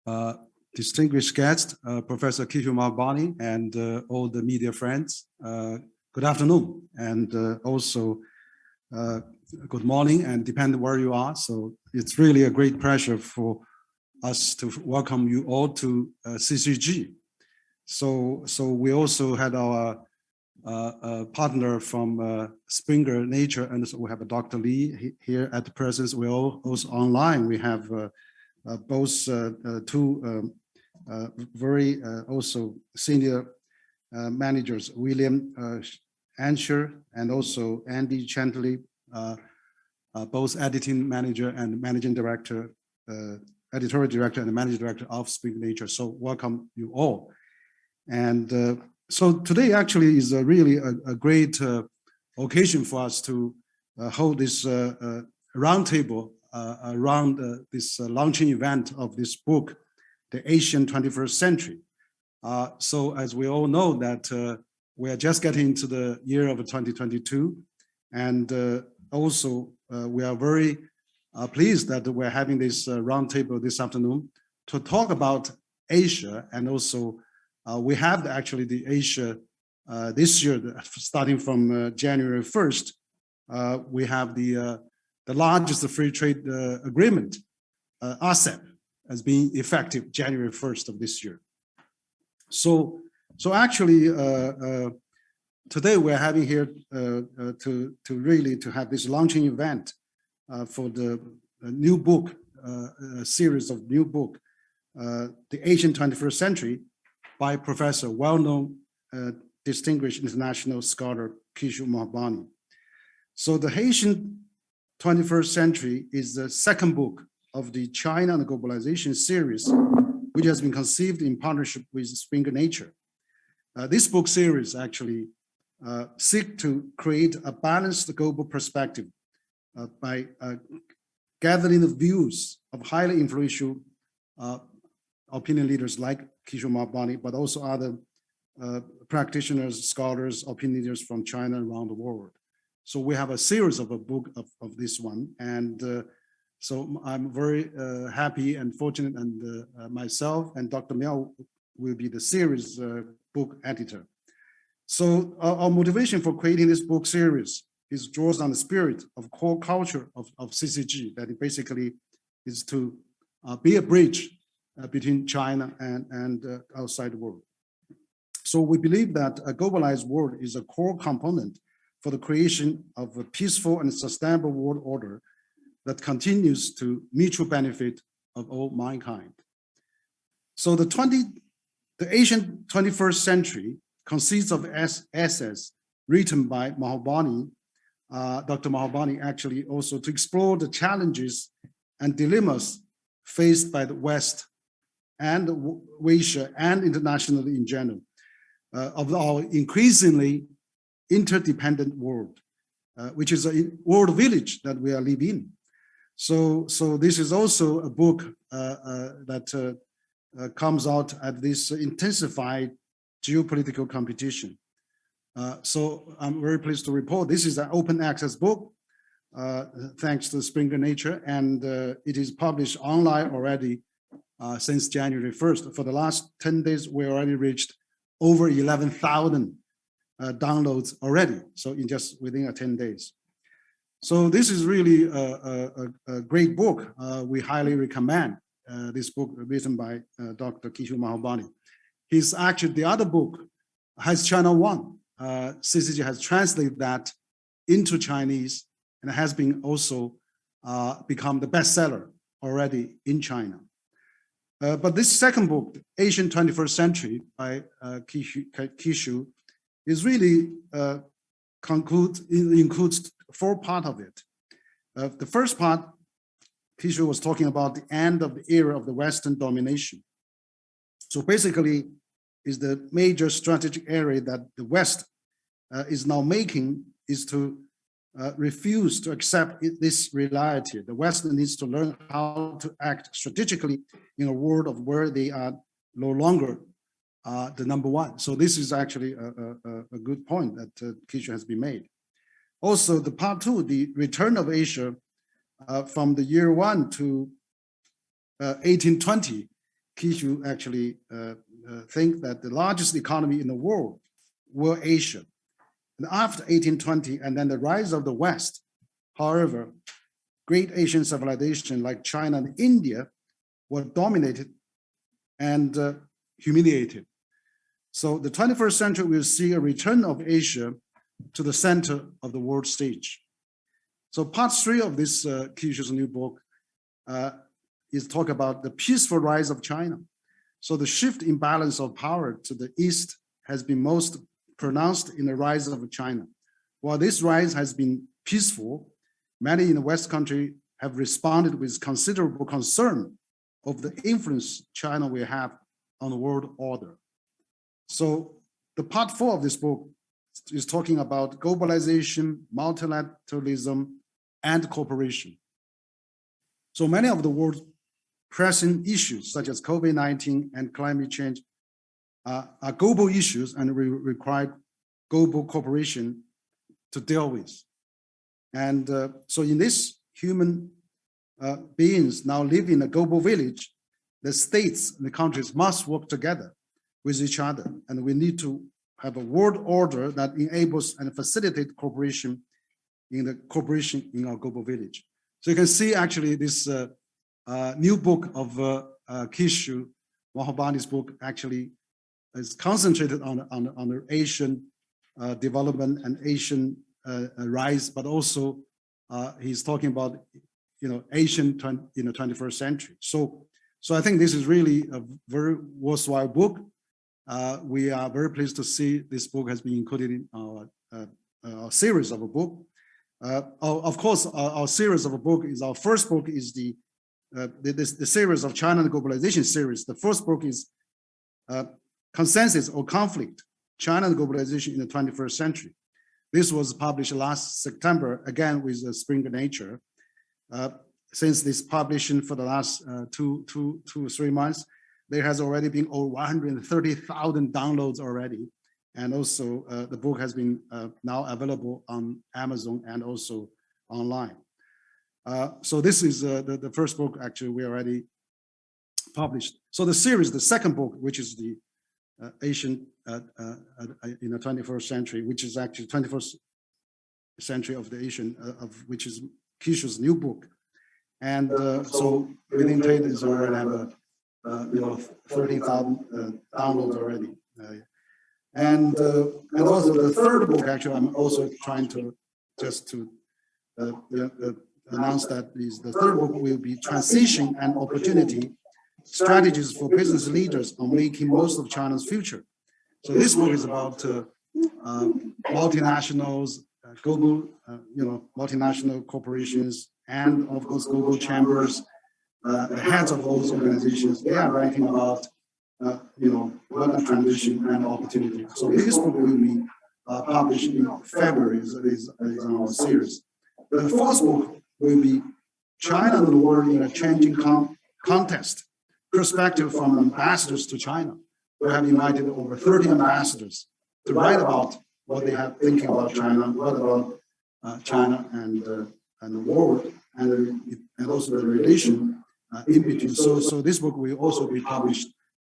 uh, distinguished guest, Professor Kishore Mahbubani, and all the media friends. Good afternoon, and also good morning, and depending where you are. So it's really a great pleasure for us to welcome you all to CCG. So we also had our partner from Springer Nature, and so we have Dr. Lee here at the presence. We're also online. We have both two very also senior managers, William Ansher and also Andy Chantley, both editing manager and managing director, editorial director and managing director of Springer Nature. So welcome you all. And so today actually is really a great occasion for us to hold this roundtable around this launching event of this book, The Asian 21st Century. So as we all know that we are just getting into the year of 2022, and also we are very pleased that we're having this roundtable this afternoon to talk about Asia, and also we have actually the Asia this year, starting from January 1st, we have the largest free trade agreement, RCEP, as being effective January 1st of this year. So actually, today we're having here to really have this launching event for the new book, series of new book, The Asian 21st Century, by Professor, well-known, distinguished international scholar Kishore Mahbubani. So the Asian 21st Century is the second book of the China and Globalization series, which has been conceived in partnership with Springer Nature. This book series actually seek to create a balanced global perspective by gathering the views of highly influential opinion leaders like Kishore Mahbubani, but also other practitioners, scholars, opinion leaders from China around the world. So we have a series of a book of this one, and so I'm very happy and fortunate, and myself and Dr. Miao will be the series book editor. So our motivation for creating this book series is draws on the spirit of core culture of CCG, that it basically is to be a bridge between China and outside the world. So we believe that a globalized world is a core component for the creation of a peaceful and sustainable world order that continues to mutual benefit of all mankind. So the Asian 21st Century consists of essays written by Mahbubani, Dr. Mahbubani, actually also to explore the challenges and dilemmas faced by the West and Asia and internationally in general of our increasingly interdependent world, which is a world village that we are living in. So this is also a book that comes out at this intensified geopolitical competition. So I'm very pleased to report this is an open access book, thanks to Springer Nature, and it is published online already since January 1st. For the last 10 days, we already reached over 11,000 downloads already. So in just within 10 days. So this is really a great book. We highly recommend this book written by Dr. Kishore Mahbubani. He's actually, the other book has China 1. CCG has translated that into Chinese and has been also become the bestseller already in China. But this second book, Asian 21st Century by Kishore, is really includes four parts of it. The first part, Kishore was talking about the end of the era of the Western domination. So basically, is the major strategic area that the West is now making is to refuse to accept this reality. The West needs to learn how to act strategically in a world of where they are no longer the number one. So this is actually a good point that Kishore has been made. Also, the part two, the return of Asia from the year 1 to 1820, Kishore actually think that the largest economy in the world were Asia. And after 1820, and then the rise of the West, however, great Asian civilization like China and India were dominated and humiliated. So the 21st century will see a return of Asia to the center of the world stage. So part 3 of this Kishore's new book is talk about the peaceful rise of China. So the shift in balance of power to the East has been most pronounced in the rise of China. While this rise has been peaceful, many in the West country have responded with considerable concern of the influence China will have on the world order. So the part 4 of this book is talking about globalization, multilateralism, and cooperation. So many of the world's pressing issues, such as COVID-19 and climate change, are global issues and require global cooperation to deal with. And so in this, human beings now live in a global village. The states and the countries must work together with each other, and we need to have a world order that enables and facilitates cooperation in our global village. So you can see actually this new book of Kishore Mahbubani's book actually is concentrated on the Asian development and Asian rise, but also he's talking about Asian in the 21st century. So I think this is really a very worthwhile book. We are very pleased to see this book has been included in our series of a book. Of course, our series of a book is our first book is the series of China and Globalization series. The first book is Consensus or Conflict, China and Globalization in the 21st Century. This was published last September, again with Spring Nature. Since this publishing for the last 2 or 3 months, there has already been over 130,000 downloads already. And also the book has been now available on Amazon and also online. So this is the first book actually we already published. So the series, the second book, which is the Asian in the 21st century, which is actually 21st century of the Asian, which is Kishore's new book. And so within 10 days already have 30,000 downloads already. And also the third book, actually, I'm also trying to just to announce that the third book will be Transition and Opportunity, Strategies for Business Leaders on Making Most of China's Future. So this book is about multinationals, global, multinational corporations, and of course, global chambers, the heads of those organizations. They are writing about what a transition and opportunity. So this book will be published in February, is our series. The fourth book will be China and the World in a Changing Context, Perspective from Ambassadors to China. We have invited over 30 ambassadors to write about what they have thinking about China, what about China and the world, and also the relation in between. So this book will also be published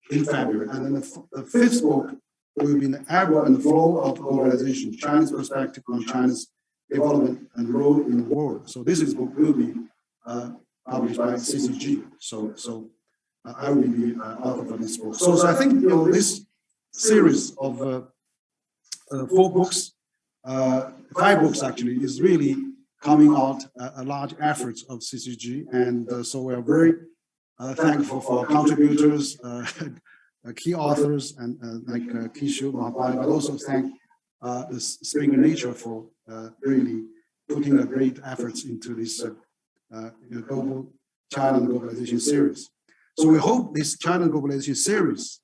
in February. And then the fifth book will be in the Era and the Flow of Globalization, China's Perspective on China's Development and Role in the World. So this book will be published by CCG. So I will be author for this book. So I think this series of 4 books, 5 books actually, is really coming out a large effort of CCG. And so we are very thankful for contributors, key authors, and like Kishore Mahbubani, but also thank the Spring Nature for really putting a great efforts into this global China and Globalization series. So we hope this China and Globalization series,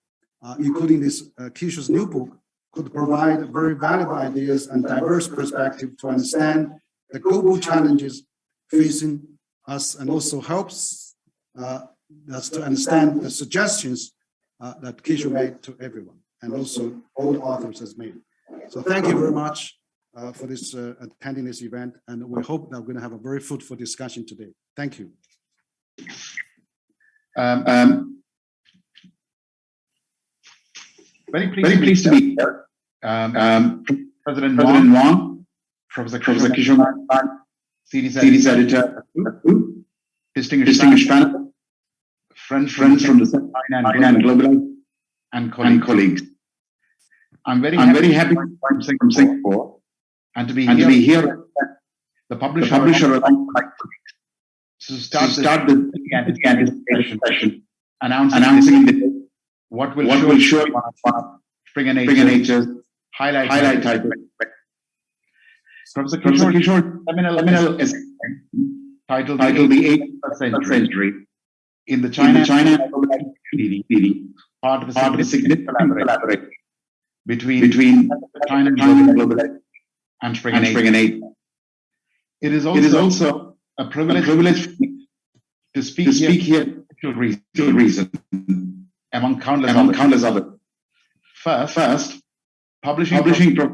including this Kishore's new book, could provide very valuable ideas and diverse perspective to understand the global challenges facing us, and also helps us to understand the suggestions that Kishore made to everyone, and also all the authors has made. So thank you very much for this attending this event, and we hope that we're going to have a very fruitful discussion today. Thank you. Very pleased to be here. President Wang, Professor Kishore Mahbubani, series editor, distinguished panel, friends from the China and Globalization, and colleagues. I'm very happy to be from Singapore and to be here. The publisher alongside to start the anticipation session, announcing what will show Springer Nature's highlight title. Professor Kishore seminal essay titled The 18th Century in the China and Globalization, part of a significant collaboration between China and Globalization and Springer Nature. It is also a privilege to speak here for reason, among countless others. First, publishing Prof.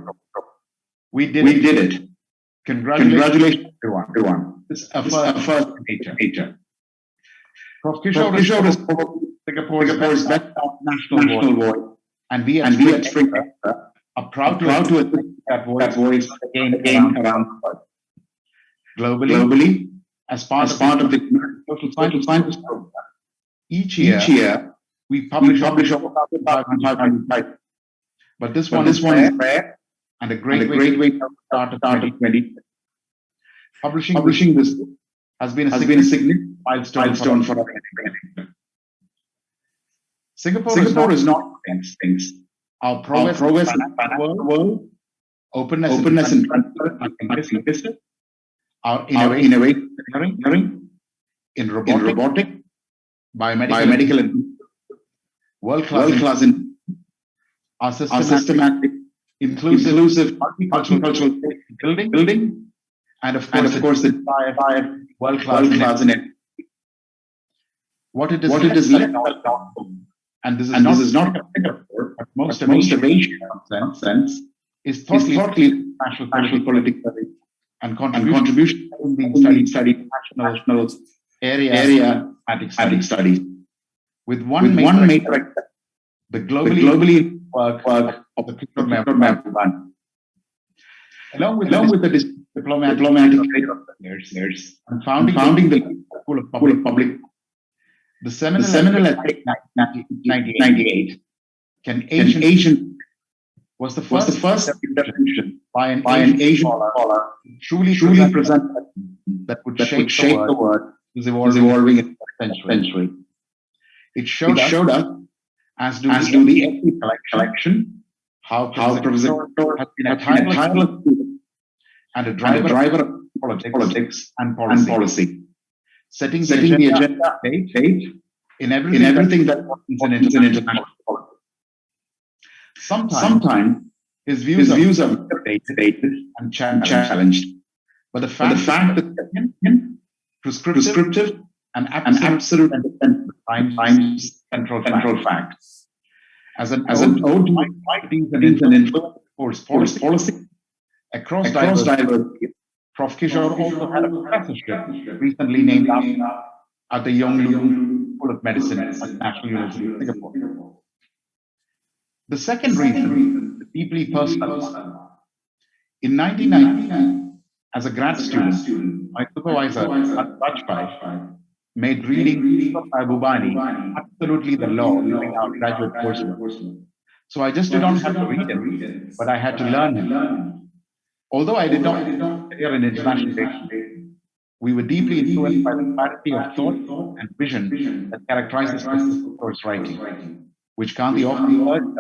We did it. Congratulations, everyone. It's a first nature. Prof. Kishore is Singapore's best national voice, and we at Springer are proud to assist that voice again around the world. Globally, as part of the social sciences program, each year we publish over 500 titles. But this one is rare and a great way to start 2020. Publishing this has been a significant milestone for us. Singapore is not things. Our progress in the world, openness and transparency, our innovation in robotic, biomedical and world-class in our systematic, inclusive multicultural building, and of course the world-class in it. What it is left out, and this is not Singapore, but most of Asia sense, is totally national politics and contribution being studied national area thematic studies. With one main the globally work of the Kishore Mahbubani. Along with the diplomatic years and founding the School of Public, the seminal essay 1998, Can Asian was the first definition by an Asian scholar truly present that would shape the world is evolving in the century. It showed us, as do the essay collection, how Professor Kishore has been a tireless student and a driver of politics and policy, setting the agenda date in everything that is in international politics. Sometimes his views are debated and challenged, but the fact that prescriptive and absolute times central facts. As an ode to ideas and influence policy across diversity, Prof. Kishore also had a professorship recently named at the Yong Lu School of Medicine at National University of Singapore. The second reason is deeply personal. In 1990, as a grad student, my supervisor at Bajpai made reading Kishore Mahbubani absolutely the law during our graduate coursework. So I just did not have to read him, but I had to learn him. Although I did not study in international relations, we were deeply influenced by the clarity of thought and vision that characterizes Kishore's writing, which Kanti often urged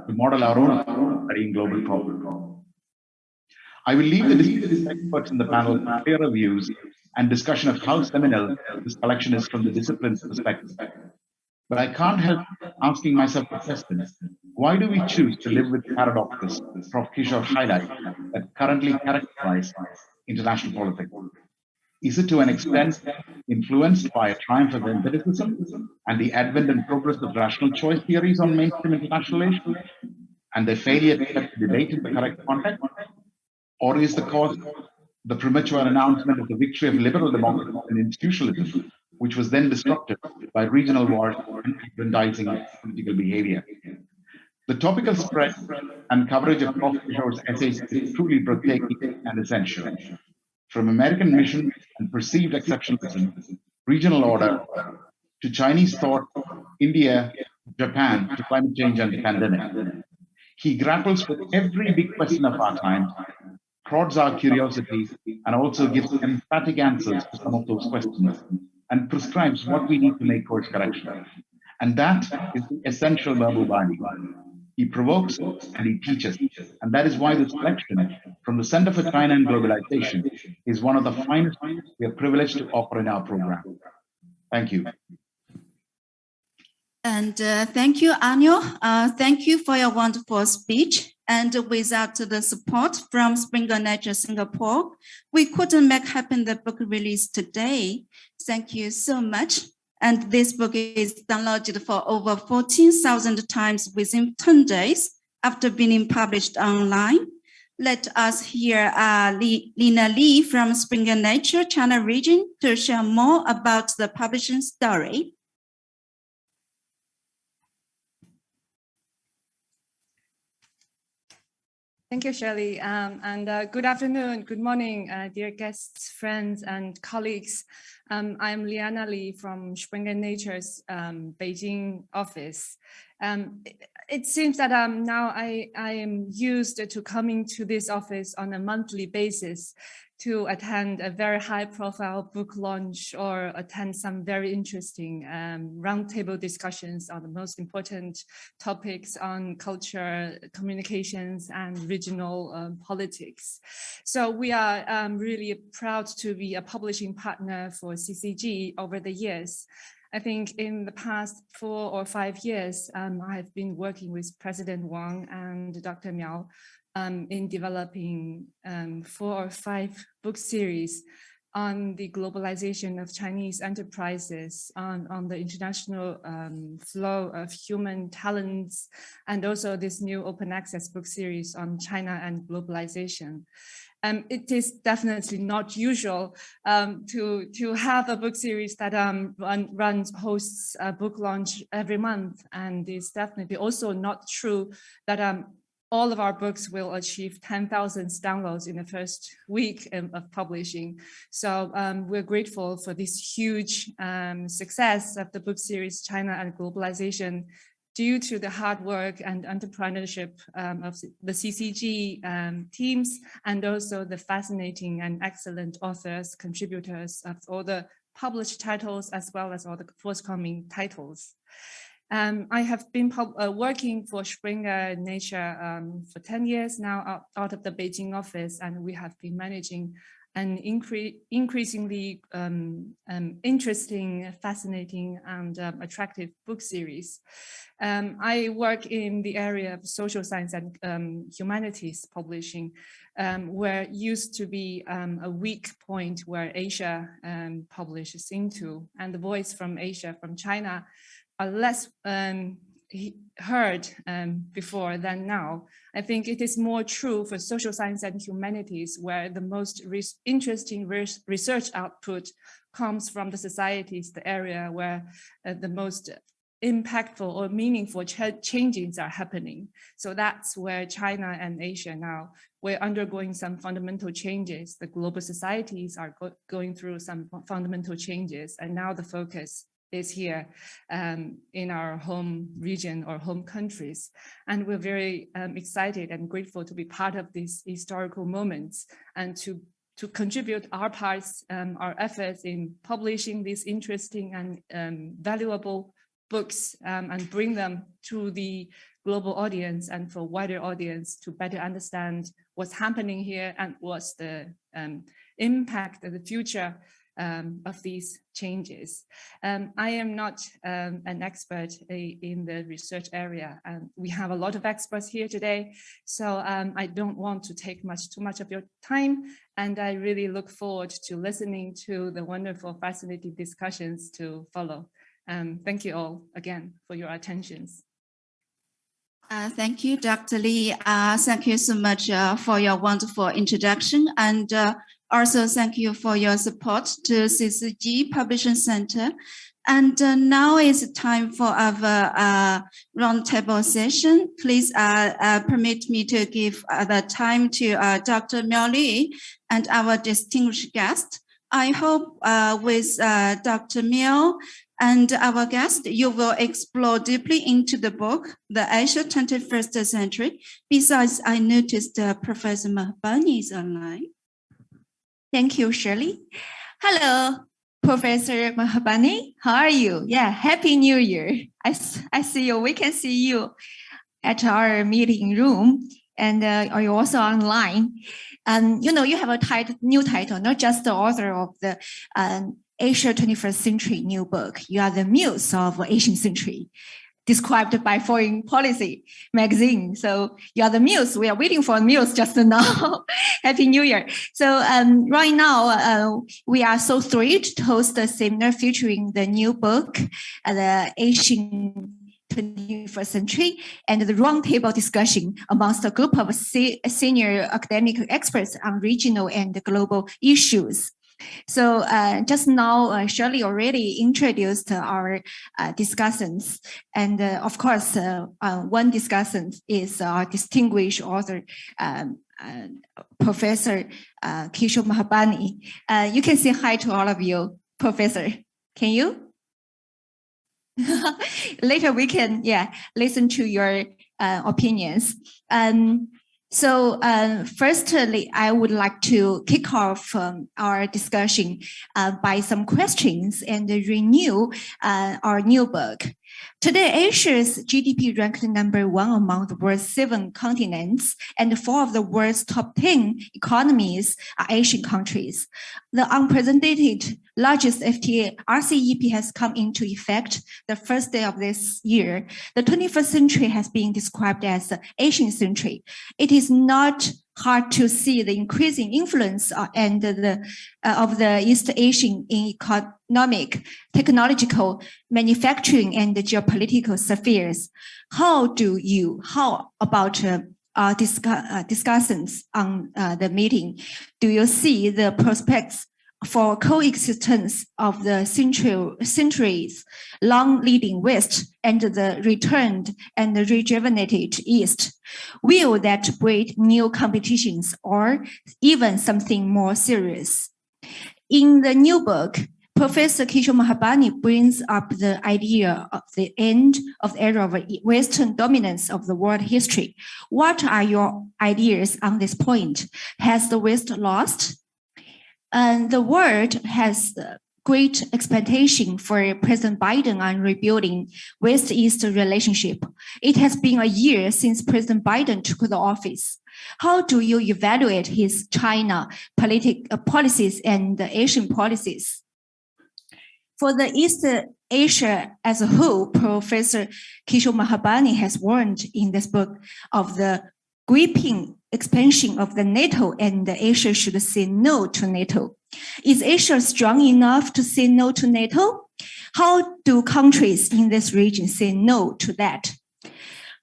to model our own studying global problems. I will leave the distinguished experts in the panel with clearer views and discussion of how seminal this collection is from the discipline's perspective. But I can't help asking myself the question, why do we choose to live with paradoxes Prof. Kishore highlights that currently characterize international politics? Is it to an extent influenced by a triumph of empiricism and the advent and progress of rational choice theories on mainstream international relations and their failure to set the debate in the correct context? Or is the cause the premature announcement of the victory of liberal democracy and institutionalism, which was then disrupted by regional wars and aggrandizing political behavior? The topical spread and coverage of Prof. Kishore's essays is truly breathtaking and essential. From American mission and perceived exceptionalism, regional order, to Chinese thought, India, Japan, to climate change and the pandemic. He grapples with every big question of our time, prods our curiosity, and also gives emphatic answers to some of those questions, and prescribes what we need to make course correction. And that is the essential Mahbubani. He provokes and he teaches. And that is why this selection from the Center for China and Globalization is one of the finest we are privileged to offer in our program. Thank you. And thank you, Anil. Thank you for your wonderful speech. And without the support from Springer Nature Singapore, we couldn't make happen the book release today. Thank you so much. And this book is downloaded for over 14,000 times within 10 days after being published online. Let us hear Lina Li from Springer Nature, China region, to share more about the publishing story. Thank you, Shirley. And good afternoon, good morning, dear guests, friends, and colleagues. I'm Liana Li from Springer Nature's Beijing office. It seems that now I am used to coming to this office on a monthly basis to attend a very high-profile book launch or attend some very interesting roundtable discussions on the most important topics on culture, communications, and regional politics. So we are really proud to be a publishing partner for CCG over the years. I think in the past 4 or 5 years, I've been working with President Wang and Dr. Miao in developing 4 or 5 book series on the globalization of Chinese enterprises, on the international flow of human talents, and also this new open access book series on China and globalization. It is definitely not usual to have a book series that hosts a book launch every month, and it's definitely also not true that all of our books will achieve 10,000 downloads in the first week of publishing. So we're grateful for this huge success of the book series China and Globalization due to the hard work and entrepreneurship of the CCG teams, and also the fascinating and excellent authors, contributors of all the published titles, as well as all the forthcoming titles. I have been working for Springer Nature for 10 years now out of the Beijing office, and we have been managing an increasingly interesting, fascinating, and attractive book series. I work in the area of social science and humanities publishing, where used to be a weak point where Asia publishes into, and the voice from Asia, from China, are less heard before than now. I think it is more true for social science and humanities, where the most interesting research output comes from the societies, the area where the most impactful or meaningful changes are happening. So that's where China and Asia now, we're undergoing some fundamental changes. The global societies are going through some fundamental changes, and now the focus is here in our home region or home countries. And we're very excited and grateful to be part of these historical moments and to contribute our parts, our efforts in publishing these interesting and valuable books and bring them to the global audience and for wider audience to better understand what's happening here and what's the impact of the future of these changes. I am not an expert in the research area, and we have a lot of experts here today, so I don't want to take too much of your time, and I really look forward to listening to the wonderful, fascinating discussions to follow. Thank you all again for your attentions. Thank you, Dr. Li. Thank you so much for your wonderful introduction. And Also, thank you for your support to CCG Publishing Center. And now is time for our roundtable session. Please permit me to give the time to Dr. Miao Li and our distinguished guest. I hope with Dr. Miao and our guest, you will explore deeply into the book, The Asia 21st Century. Besides, I noticed Professor Mahbubani is online. Thank you, Shirley. Hello, Professor Mahbubani. How are you? Yeah, Happy New Year. I see you. We can see you at our meeting room, and are you also online? You know, you have a new title, not just the author of the Asia 21st Century new book. You are the muse of Asian century, described by Foreign Policy magazine. So you are the muse. We are waiting for a muse just now. Happy New Year. So right now, we are so thrilled to host a seminar featuring the new book, The Asian 21st Century, and the roundtable discussion amongst a group of senior academic experts on regional and global issues. So just now, Shirley already introduced our discussants. And of course, one discussant is our distinguished author, Professor Kishore Mahbubani. You can say hi to all of you, Professor. Can you? Later we can, listen to your opinions. So firstly, I would like to kick off our discussion by some questions and renew our new book. Today, Asia's GDP ranked #1 among the world's 7 continents, and 4 of the world's top 10 economies are Asian countries. The unprecedented largest FTA RCEP has come into effect the first day of this year. The 21st century has been described as the Asian century. It is not hard to see the increasing influence of the East Asian in economic, technological, manufacturing, and geopolitical spheres. How about discussants on the meeting? Do you see the prospects for coexistence of the centuries long leading West and the returned and rejuvenated East? Will that breed new competitions or even something more serious? In the new book, Professor Kishore Mahbubani brings up the idea of the end of the era of Western dominance of the world history. What are your ideas on this point? Has the West lost? And the world has great expectation for President Biden on rebuilding West-East relationship. It has been a year since President Biden took the office. How do you evaluate his China policies and the Asian policies? For the East Asia as a whole, Professor Kishore Mahbubani has warned in this book of the gripping expansion of the NATO, and Asia should say no to NATO. Is Asia strong enough to say no to NATO? How do countries in this region say no to that?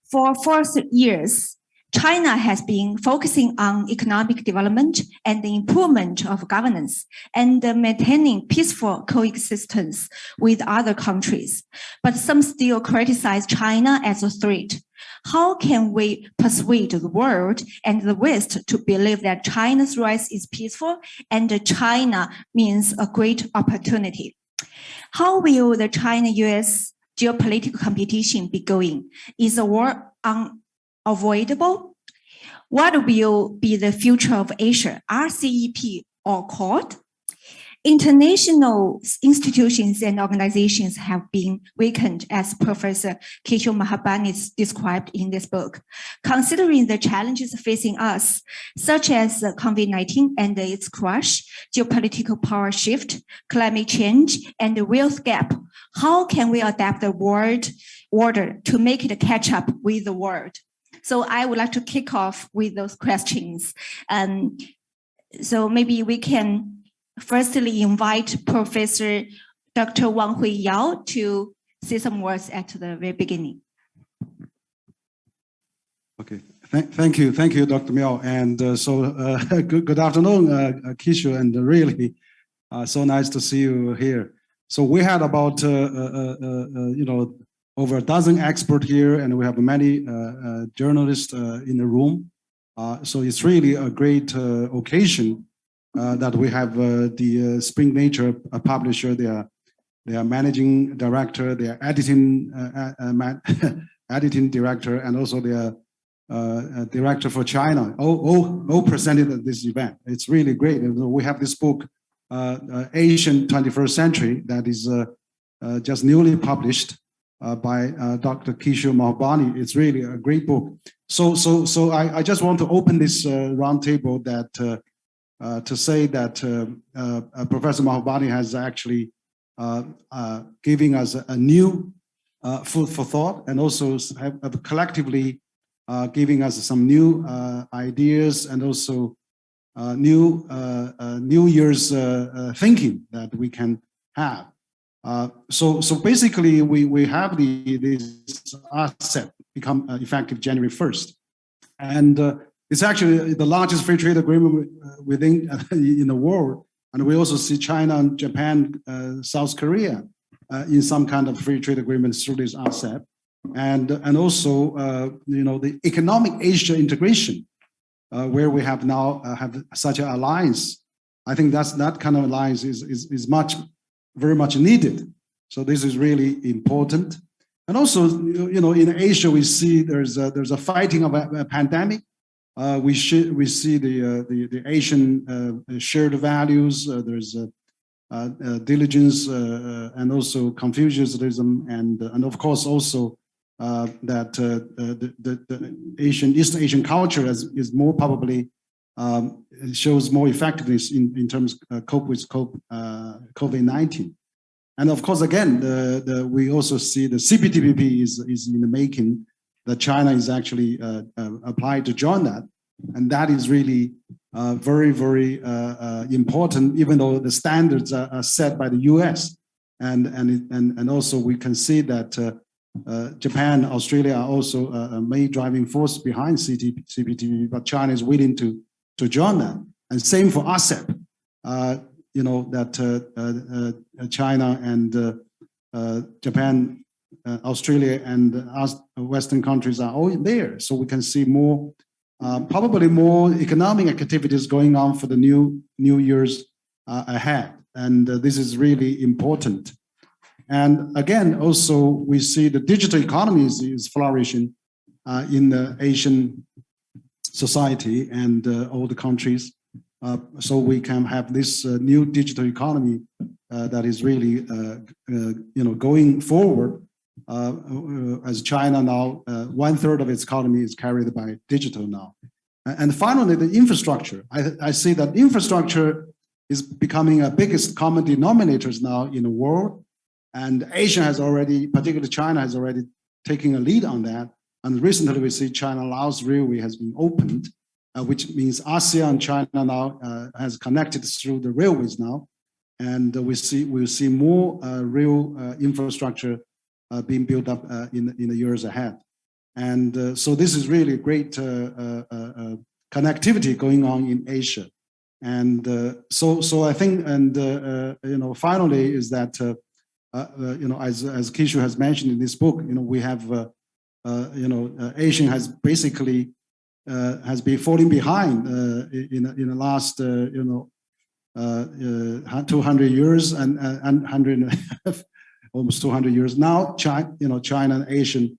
For 4 years, China has been focusing on economic development and the improvement of governance and maintaining peaceful coexistence with other countries. But some still criticize China as a threat. How can we persuade the world and the West to believe that China's rise is peaceful and China means a great opportunity? How will the China-US geopolitical competition be going? Is the war unavoidable? What will be the future of Asia, RCEP or Quad? International institutions and organizations have been weakened, as Professor Kishore Mahbubani described in this book. Considering the challenges facing us, such as COVID-19 and its crush, geopolitical power shift, climate change, and the wealth gap, how can we adapt the world order to make it catch up with the world? So I would like to kick off with those questions. So maybe we can firstly invite Professor Dr. Wang Hui Yao to say some words at the very beginning. Okay, thank you, Dr. Miao. And good afternoon, Kishore, and really so nice to see you here. So we had about over a dozen experts here, and we have many journalists in the room. So it's really a great occasion that we have the Spring Nature publisher, their managing director, their editing editing director, and also their director for China, all presented at this event. It's really great. We have this book, Asian 21st Century, that is just newly published by Dr. Kishore Mahbubani. It's really a great book. So I just want to open this roundtable that to say that Professor Mahbubani has actually giving us a new food for thought, and also have collectively giving us some new ideas, and also new Year's thinking that we can have. So basically, we have this asset become effective January 1st, and it's actually the largest free trade agreement within in the world. And we also see China and Japan, South Korea in some kind of free trade agreements through this asset, and also the economic Asia integration, where we have now have such an alliance. I think that kind of alliance is very much needed. So this is really important. And also, in Asia, we see there's a fighting of a pandemic. We see the Asian shared values. There's diligence and also Confucianism, and of course also that the East Asian culture is more probably shows more effectiveness in terms of cope with COVID-19. And of course, again, we also see the CPTPP is in the making. That China is actually applied to join that, and that is really very, very important. Even though the standards are set by the U.S. and also we can see that Japan, Australia are also a main driving force behind CPTPP, but China is willing to join that. And same for ASEP. That China and Japan, Australia, and Western countries are all there. So we can see more, probably more economic activities going on for the new years ahead. And this is really important. And again, also we see the digital economy is flourishing in the Asian society and all the countries. So we can have this new digital economy that is really, going forward. As China now, 1/3 of its economy is carried by digital now. And finally, the infrastructure. I see that infrastructure is becoming a biggest common denominators now in the world. And Asia has already, particularly China, has already taken a lead on that. And recently we see China-Laos Railway has been opened, which means ASEAN and China now has connected through the railways now. And we'll see more rail infrastructure being built up in the years ahead. And so this is really great connectivity going on in Asia. And so I think, and finally is that, as Kishore has mentioned in this book, we have, Asian has basically has been falling behind in the last, 200 years and 100, almost 200 years now. China and Asian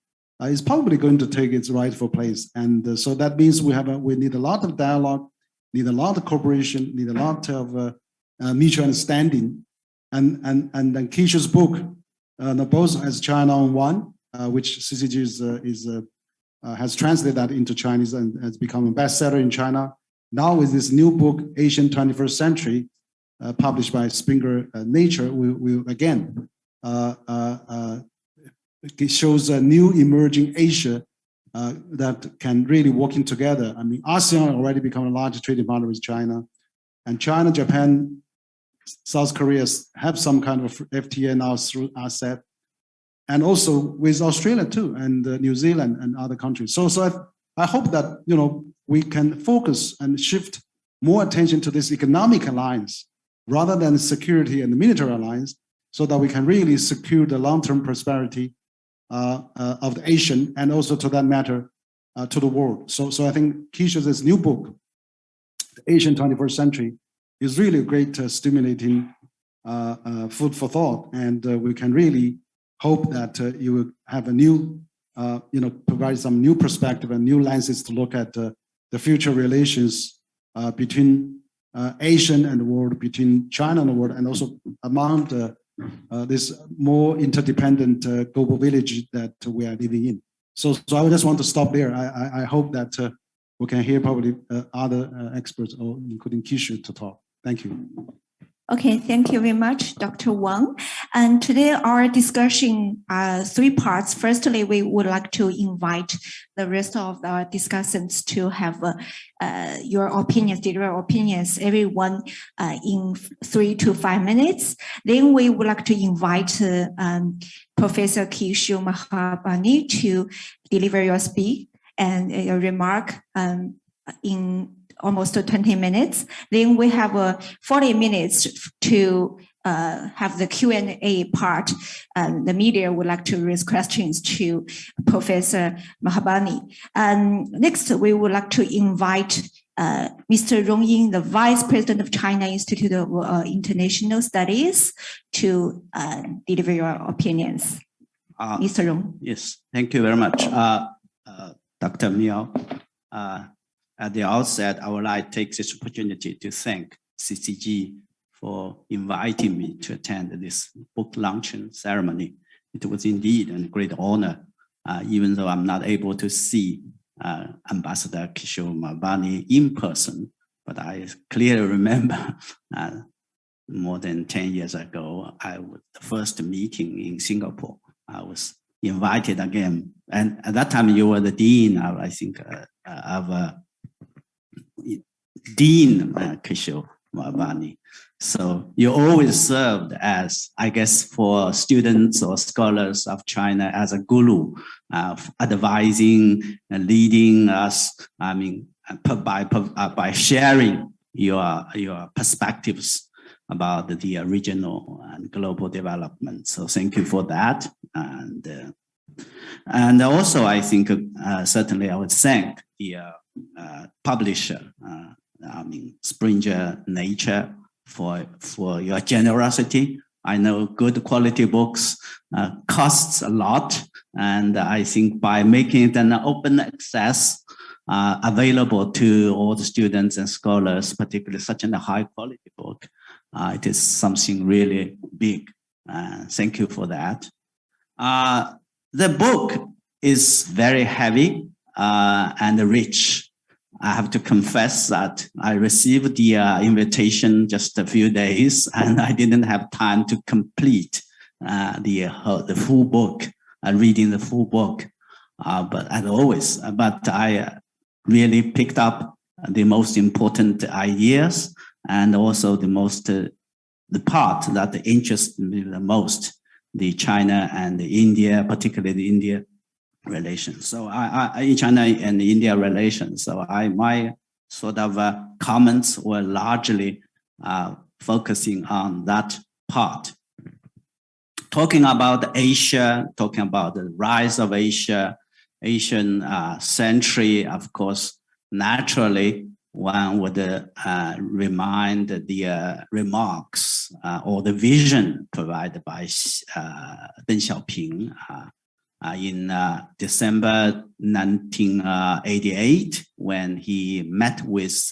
is probably going to take its rightful place, and so that means we need a lot of dialogue, need a lot of cooperation, need a lot of mutual understanding, and then Kishore's book, both as China on One, which CCG has translated that into Chinese and has become a bestseller in China. Now with this new book, Asian 21st Century, published by Springer Nature, we again, it shows a new emerging Asia that can really working together. I mean, ASEAN already become a large trading partner with China, and China, Japan, South Korea have some kind of FTA now through ASEP, and also with Australia too, and New Zealand and other countries. So I hope that, we can focus and shift more attention to this economic alliance rather than security and military alliance, so that we can really secure the long-term prosperity of the Asian, and also, to that matter, to the world. So I think Kishore's new book, The Asian 21st Century, is really a great stimulating food for thought, and we can really hope that you will have a new, provide some new perspective and new lenses to look at the future relations between Asian and the world, between China and the world, and also among this more interdependent global village that we are living in. So I would just want to stop there. I hope that we can hear probably other experts, including Kishore, to talk. Thank you. Okay, thank you very much, Dr. Wang. And today our discussion 3 parts. Firstly, we would like to invite the rest of our discussants to have your opinions, deliver opinions, everyone in 3 to 5 minutes. Then we would like to invite Professor Kishore Mahbubani to deliver your speech and your remark in almost 20 minutes. Then we have 40 minutes to have the Q&A part. The media would like to raise questions to Professor Mahbubani. Next, we would like to invite Mr. Rong Ying, the Vice President of China Institute of International Studies, to deliver your opinions. Mr. Rong. Yes, thank you very much. Dr. Miao. At the outset, I would like to take this opportunity to thank CCG for inviting me to attend this book launching ceremony. It was indeed a great honor, even though I'm not able to see Ambassador Kishore Mahbubani in person, but I clearly remember more than 10 years ago, the first meeting in Singapore, I was invited again. And at that time, you were the dean, I think, of Dean Kishore Mahbubani. So you always served as, I guess, for students or scholars of China as a guru, advising and leading us, by sharing your perspectives about the regional and global development. So thank you for that. And also, I think, certainly I would thank the publisher, Springer Nature, for your generosity. I know good quality books costs a lot, and I think by making it an open access available to all the students and scholars, particularly such a high quality book, it is something really big. Thank you for that. The book is very heavy and rich. I have to confess that I received the invitation just a few days, and I didn't have time to complete the full book, reading the full book. But as always, I really picked up the most important ideas, and also the part that interests me the most, the China and the India, particularly the India relations. So in China and India relations. So my sort of comments were largely focusing on that part. Talking about Asia, talking about the rise of Asia, Asian century, of course, naturally one would remind the remarks or the vision provided by Deng Xiaoping in December 1988, when he met with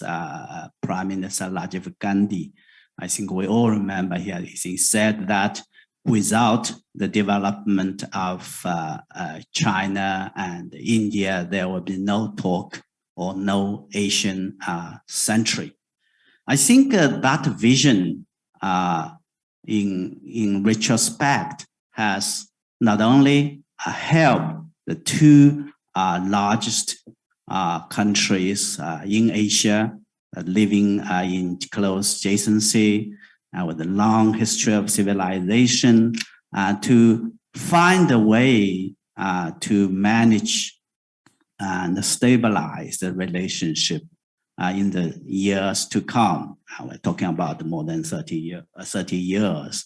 Prime Minister Rajiv Gandhi. I think we all remember he said that without the development of China and India, there will be no talk or no Asian century. I think that vision in retrospect has not only helped the two largest countries in Asia, living in close adjacency with a long history of civilization, to find a way to manage and stabilize the relationship in the years to come. We're talking about more than 30 years.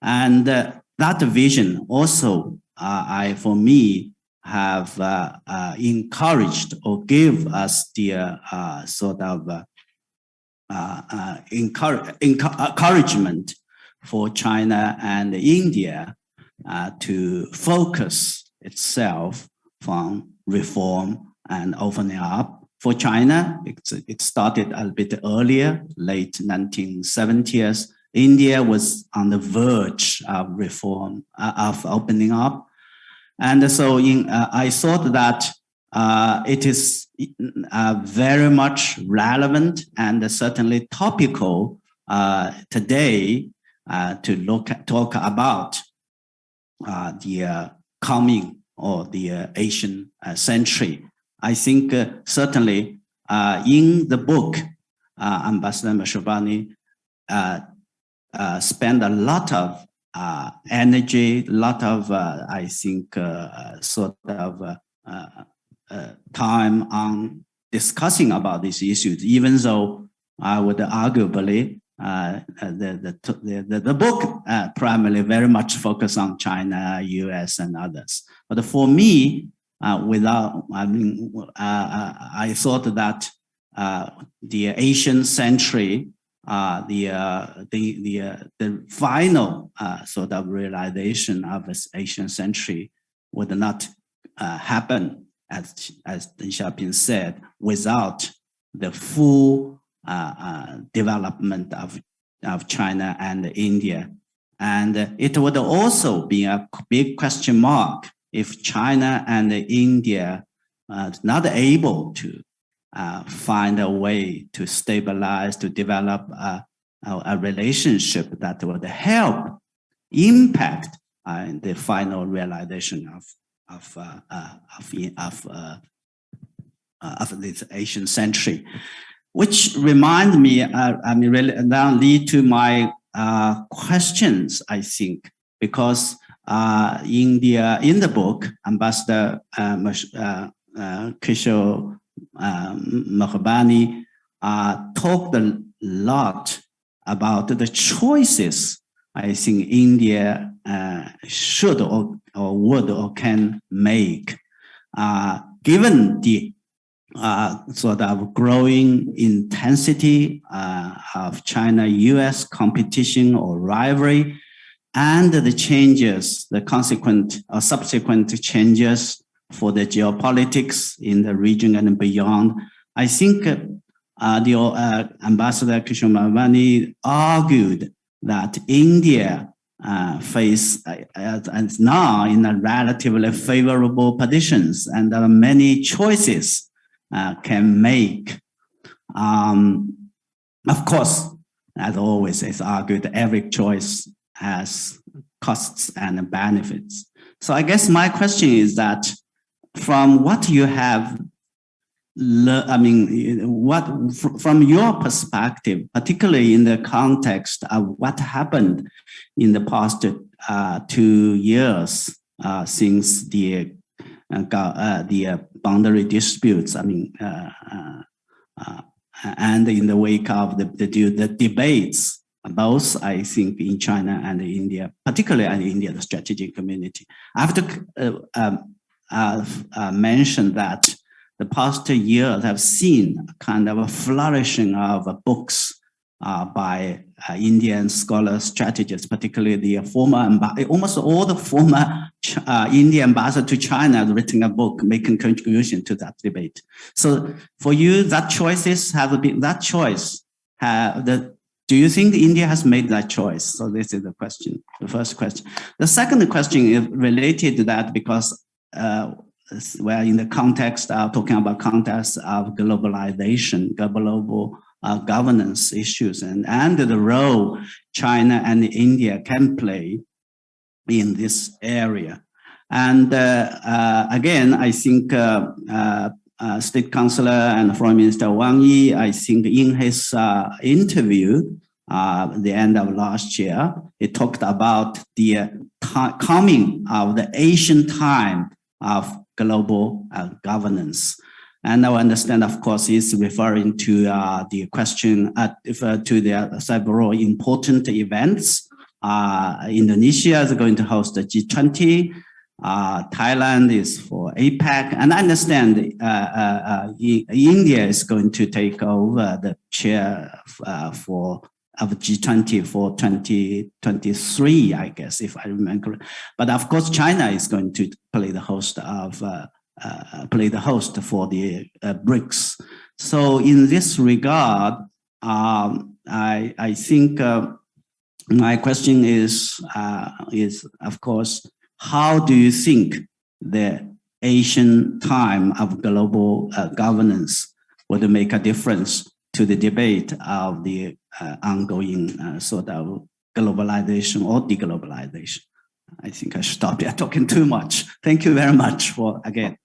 And that vision also, for me, have encouraged or give us the sort of encouragement for China and India to focus itself from reform and opening up. For China, it started a bit earlier, late 1970s. India was on the verge of reform, of opening up. And so I thought that it is very much relevant and certainly topical today to talk about the coming or the Asian century. I think certainly in the book, Ambassador Mahbubani spent a lot of energy, a lot of, I think, sort of time on discussing about these issues, even though I would arguably the book primarily very much focus on China, US, and others. But for me, I thought that the Asian century, the final sort of realization of this Asian century would not happen, as Deng Xiaoping said, without the full development of China and India. And it would also be a big question mark if China and India are not able to find a way to stabilize, to develop a relationship that would help impact the final realization of this Asian century. Which remind me, really now lead to my questions, I think, because in the book, Ambassador Kishore Mahbubani talked a lot about the choices I think India should or would or can make, given the sort of growing intensity of China-US competition or rivalry, and the changes, the consequent or subsequent changes for the geopolitics in the region and beyond. I think the Ambassador Kishore Mahbubani argued that India is now in a relatively favorable positions, and there are many choices can make. Of course, as always, it's argued every choice has costs and benefits. So I guess my question is that from what you have from your perspective, particularly in the context of what happened in the past 2 years since the boundary disputes, and in the wake of the debates, both I think in China and India, particularly in India, the strategic community. I have to mention that the past years have seen a kind of a flourishing of books by Indian scholars, strategists, particularly the almost all the former Indian ambassador to China have written a book making contribution to that debate. So for you, that choices have been that choice. Do you think India has made that choice? So this is the question, the first question. The second question is related to that because we're in the context of talking about context of globalization, global governance issues, and the role China and India can play in this area. And again, I think State Councillor and Foreign Minister Wang Yi, I think in his interview at the end of last year, he talked about the coming of the Asian time of global governance. And I understand, of course, is referring to the question to the several important events. Indonesia is going to host the G20. Thailand is for APEC, and I understand India is going to take over the chair of G20 for 2023, I guess, if I remember. But of course, China is going to play the host for the BRICS. So in this regard, I think my question is of course, how do you think the Asian time of global governance would make a difference to the debate of the ongoing sort of globalization or deglobalization? I think I should stop here talking too much. Thank you very much for again.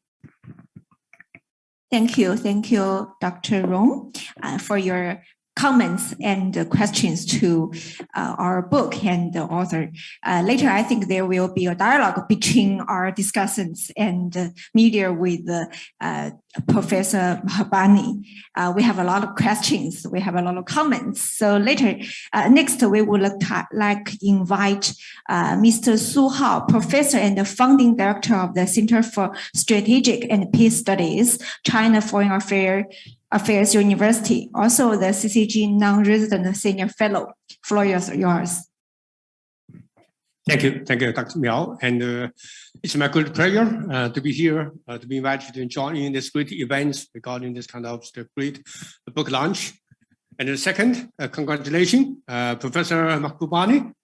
Thank you, Dr. Rong, for your comments and questions to our book and the author. Later, I think there will be a dialogue between our discussants and media with Professor Mahbubani. We have a lot of questions. We have a lot of comments. So later, next, we would like to invite Mr. Su Hao, Professor and the Founding Director of the Center for Strategic and Peace Studies, China Foreign Affairs University, also the CCG non-resident senior fellow. Floor is yours. Thank you, Dr. Miao. And it's my great pleasure to be here, to be invited to join in this great event regarding this kind of the great book launch. And the second, congratulations, Professor Mahbubani.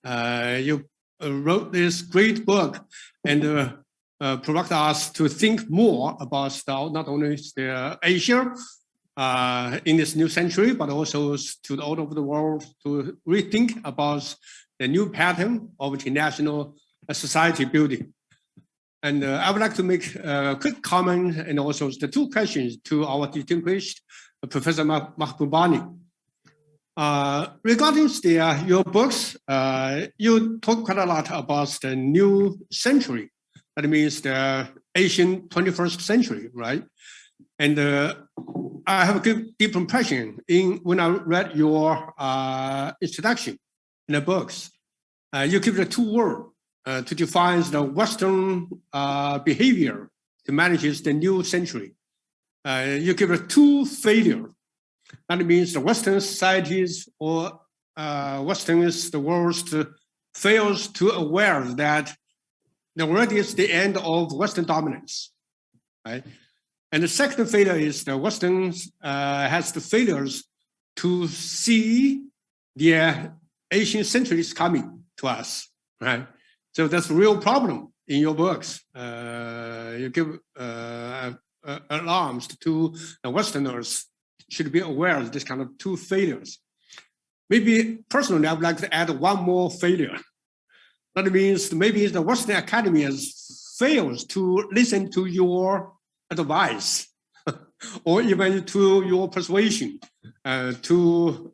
You wrote this great book and provoked us to think more about not only the Asia in this new century, but also to all over the world to rethink about the new pattern of international society building. And I would like to make a quick comment and also the two questions to our distinguished Professor Mahbubani. Regarding your books, you talk quite a lot about the new century. That means the Asian 21st century, right? And I have a deep impression when I read your introduction in the books. You give the two words to define the Western behavior to manage the new century. You give it two failure. That means the Western societies or the world fails to aware that already is the end of Western dominance, right? And the second failure is the Western has the failures to see the Asian centuries coming to us, right? So that's a real problem in your books. You give alarms to the Westerners should be aware of this kind of two failures. Maybe personally, I would like to add one more failure. That means maybe the Western Academy fails to listen to your advice or even to your persuasion to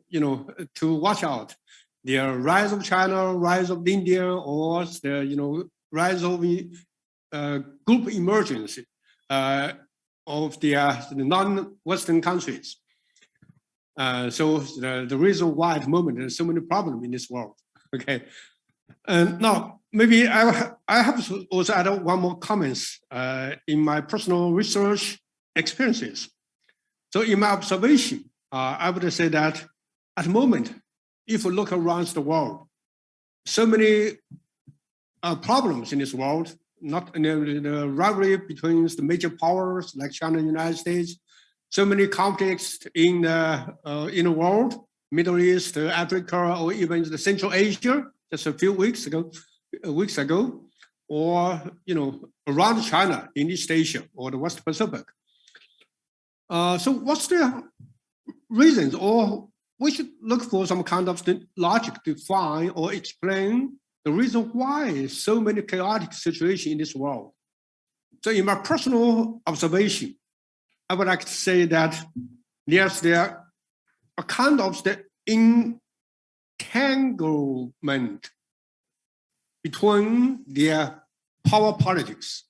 watch out the rise of China, rise of India, or the rise of group emergence of the non-Western countries. So the reason why at the moment there's so many problems in this world. Okay, and now maybe I have to also add one more comments in my personal research experiences. So in my observation, I would say that at the moment, if you look around the world, so many problems in this world, not the rivalry between the major powers like China and the United States, so many conflicts in the world, Middle East, Africa, or even the Central Asia, just a few weeks ago, or around China in East Asia or the West Pacific. So what's the reasons, or we should look for some kind of logic to find or explain the reason why so many chaotic situations in this world. So in my personal observation, I would like to say that there's a kind of the entanglement between their power politics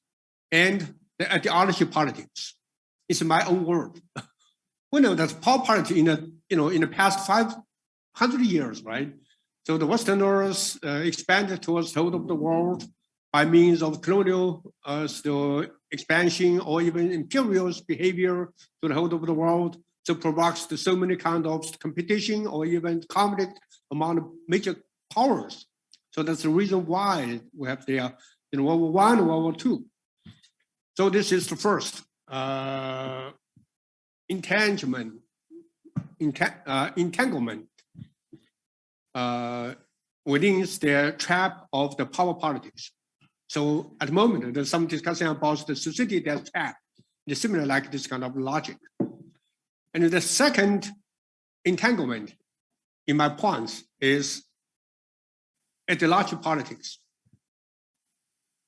and the ideology politics. It's my own word. We know that power politics in the past 500 years, right? So the Westerners expanded towards the whole of the world by means of colonial expansion or even imperial behavior to the whole of the world. So provokes so many kind of competition or even conflict among major powers. So that's the reason why we have there in World War I and World War II. So this is the first entanglement within the trap of the power politics. So at the moment, there's some discussion about the society that's trapped. It's similar like this kind of logic. And the second entanglement in my points is ideology politics.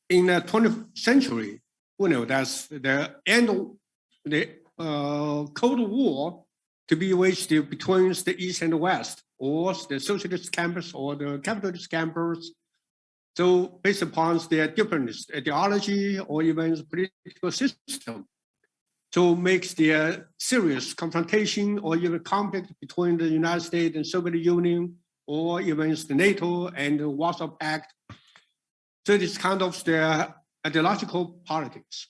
In the 20th century, we know that's the end of the Cold War to be waged between the East and the West, or the socialist campus or the capitalist campus. So based upon their different ideology or even the political system, so makes the serious confrontation or even conflict between the United States and Soviet Union, or even the NATO and the Warsaw Pact. So it's kind of the ideological politics.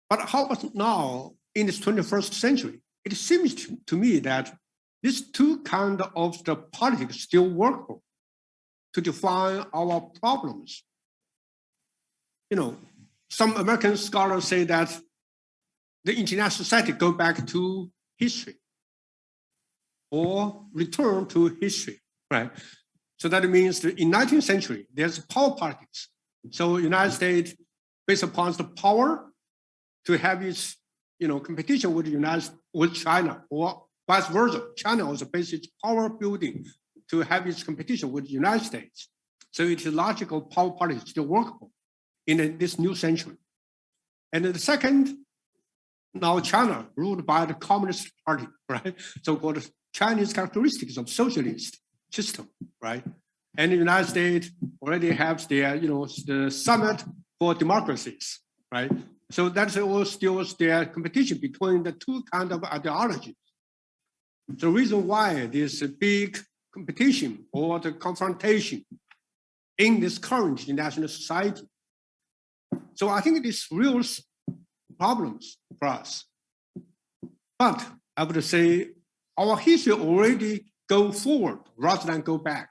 But how about now in this 21st century? It seems to me that these two kinds of the politics still work to define our problems. Some American scholars say that the international society go back to history or return to history, right? So that means that in 19th century, there's power politics. So United States, based upon the power to have its competition with China, or vice versa. China also based its power building to have its competition with the United States. So it is logical power politics still workable in this new century. And the second, now China ruled by the Communist Party, right? So-called Chinese characteristics of socialist system, right? And the United States already has their, the Summit for Democracies, right? So that's all still their competition between the two kinds of ideologies. The reason why there's a big competition or the confrontation in this current international society. So I think it is real problems for us. But I would say our history already go forward rather than go back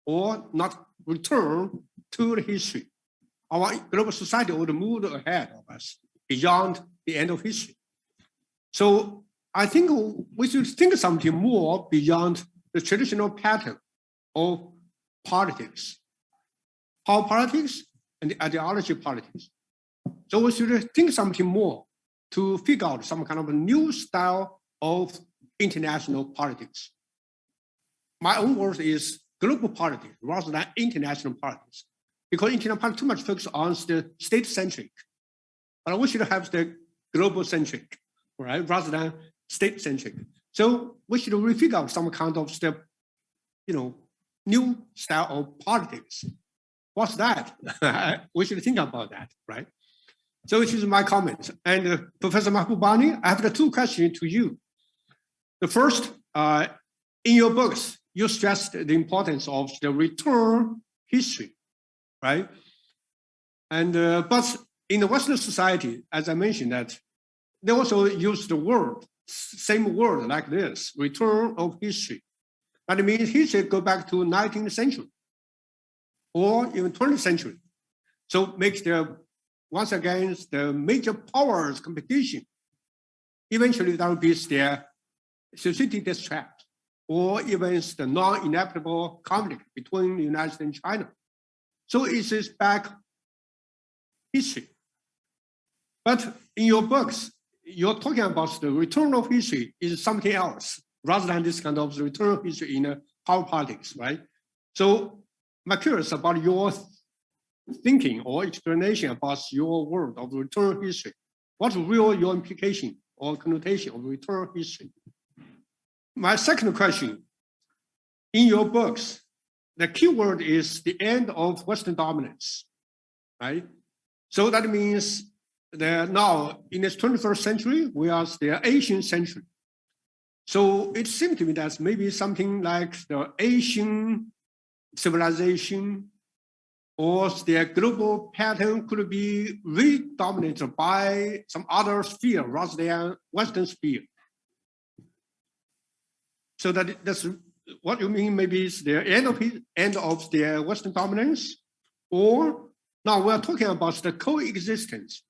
or not return to the history. Our global society would move ahead of us beyond the end of history. So I think we should think something more beyond the traditional pattern of politics, power politics and the ideology politics. So we should think something more to figure out some kind of a new style of international politics. My own word is global politics rather than international politics, because international politics too much focus on the state-centric. But we should have the global-centric, right, rather than state-centric. So we should refigure out some kind of step, new style of politics. What's that? We should think about that, right? So it is my comment. And Professor Mahbubani, I have the two questions to you. The first, in your books, you stressed the importance of the return history, right? And but in the Western society, as I mentioned, that they also use the word, same word like this, return of history. That means history go back to 19th century or even 20th century. So makes once again, the major powers competition. Eventually that will be their society that's trapped, or even the non-inevitable conflict between the United States and China. So it is back history. But in your books, you're talking about the return of history is something else, rather than this kind of return of history in power politics, right? So I'm curious about your thinking or explanation about your word of return history. What's your implication or connotation of return history? My second question, in your books, the key word is the end of Western dominance, right? So that means now in this 21st century, we are the Asian century. So it seems to me that maybe something like the Asian civilization or the global pattern could be redominated by some other sphere rather than Western sphere. So that's what you mean, maybe it's the end of the Western dominance, or now we're talking about the coexistence.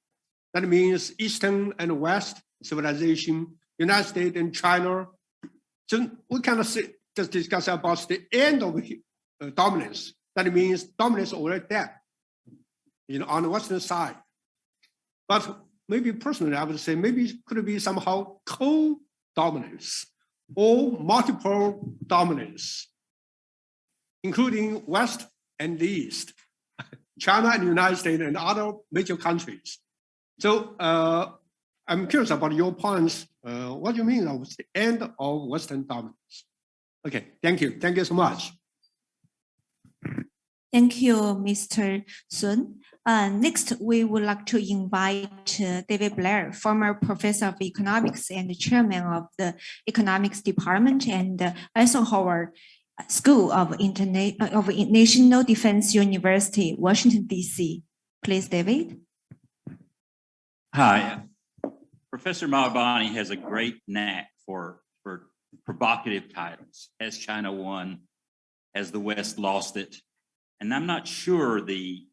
That means Eastern and West civilization, United States and China. So we kind of just discuss about the end of dominance. That means dominance already dead, on the Western side. But maybe personally, I would say maybe it could be somehow co-dominance or multiple dominance, including West and the East, China and the United States and other major countries. So I'm curious about your points. What do you mean of the end of Western dominance? Okay, thank you. Thank you so much. Thank you, Mr. Sun. Next, we would like to invite David Blair, former professor of economics and chairman of the economics department and Eisenhower School of National Defense University, Washington, D.C. Please, David. Hi. Professor Mahbubani has a great knack for provocative titles. Has China won? Has the West lost it? And I'm not sure the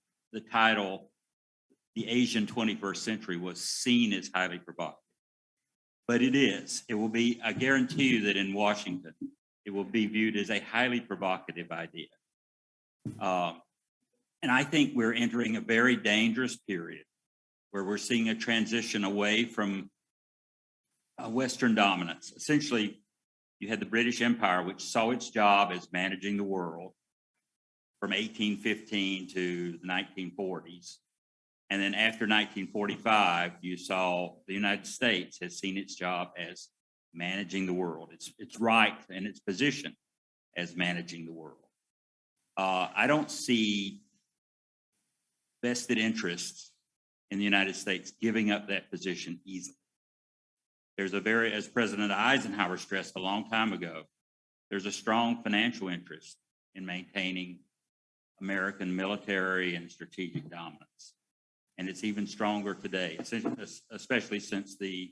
title, The Asian 21st Century, was seen as highly provocative. But it is. It will be, I guarantee you that in Washington, it will be viewed as a highly provocative idea. And I think we're entering a very dangerous period where we're seeing a transition away from Western dominance. Essentially, you had the British Empire, which saw its job as managing the world from 1815 to the 1940s. And then after 1945, you saw the United States has seen its job as managing the world. Its right and its position as managing the world. I don't see vested interests in the United States giving up that position easily. There's as President Eisenhower stressed a long time ago, there's a strong financial interest in maintaining American military and strategic dominance. And it's even stronger today, especially since the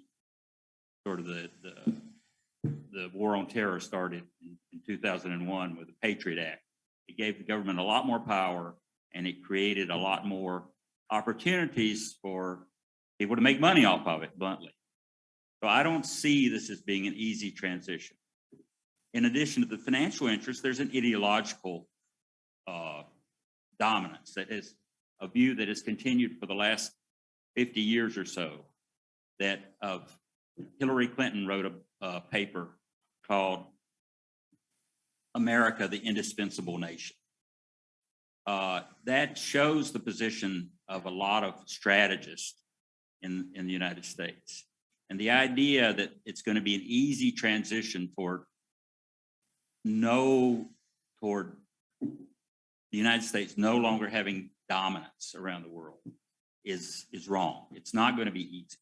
war on terror started in 2001 with the Patriot Act. It gave the government a lot more power, and it created a lot more opportunities for people to make money off of it, bluntly. So I don't see this as being an easy transition. In addition to the financial interest, there's an ideological dominance that is a view that has continued for the last 50 years or so. That Hillary Clinton wrote a paper called America, the Indispensable Nation. That shows the position of a lot of strategists in the United States. And the idea that it's going to be an easy transition toward the United States no longer having dominance around the world is wrong. It's not going to be easy.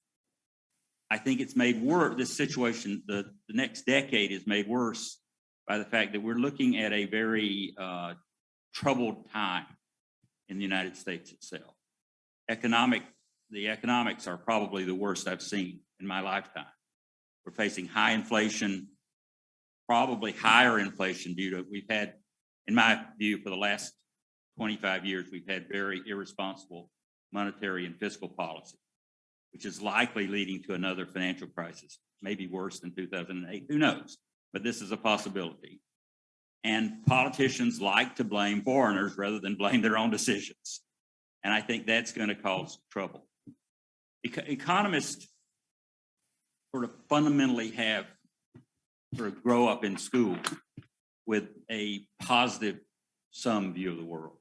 I think it's made worse, this situation, the next decade is made worse by the fact that we're looking at a very troubled time in the United States itself. The economics are probably the worst I've seen in my lifetime. We're facing high inflation, probably higher inflation we've had, in my view, for the last 25 years, we've had very irresponsible monetary and fiscal policy, which is likely leading to another financial crisis, maybe worse than 2008, who knows? But this is a possibility. And politicians like to blame foreigners rather than blame their own decisions. And I think that's going to cause trouble. Economists sort of fundamentally grow up in school with a positive sum view of the world.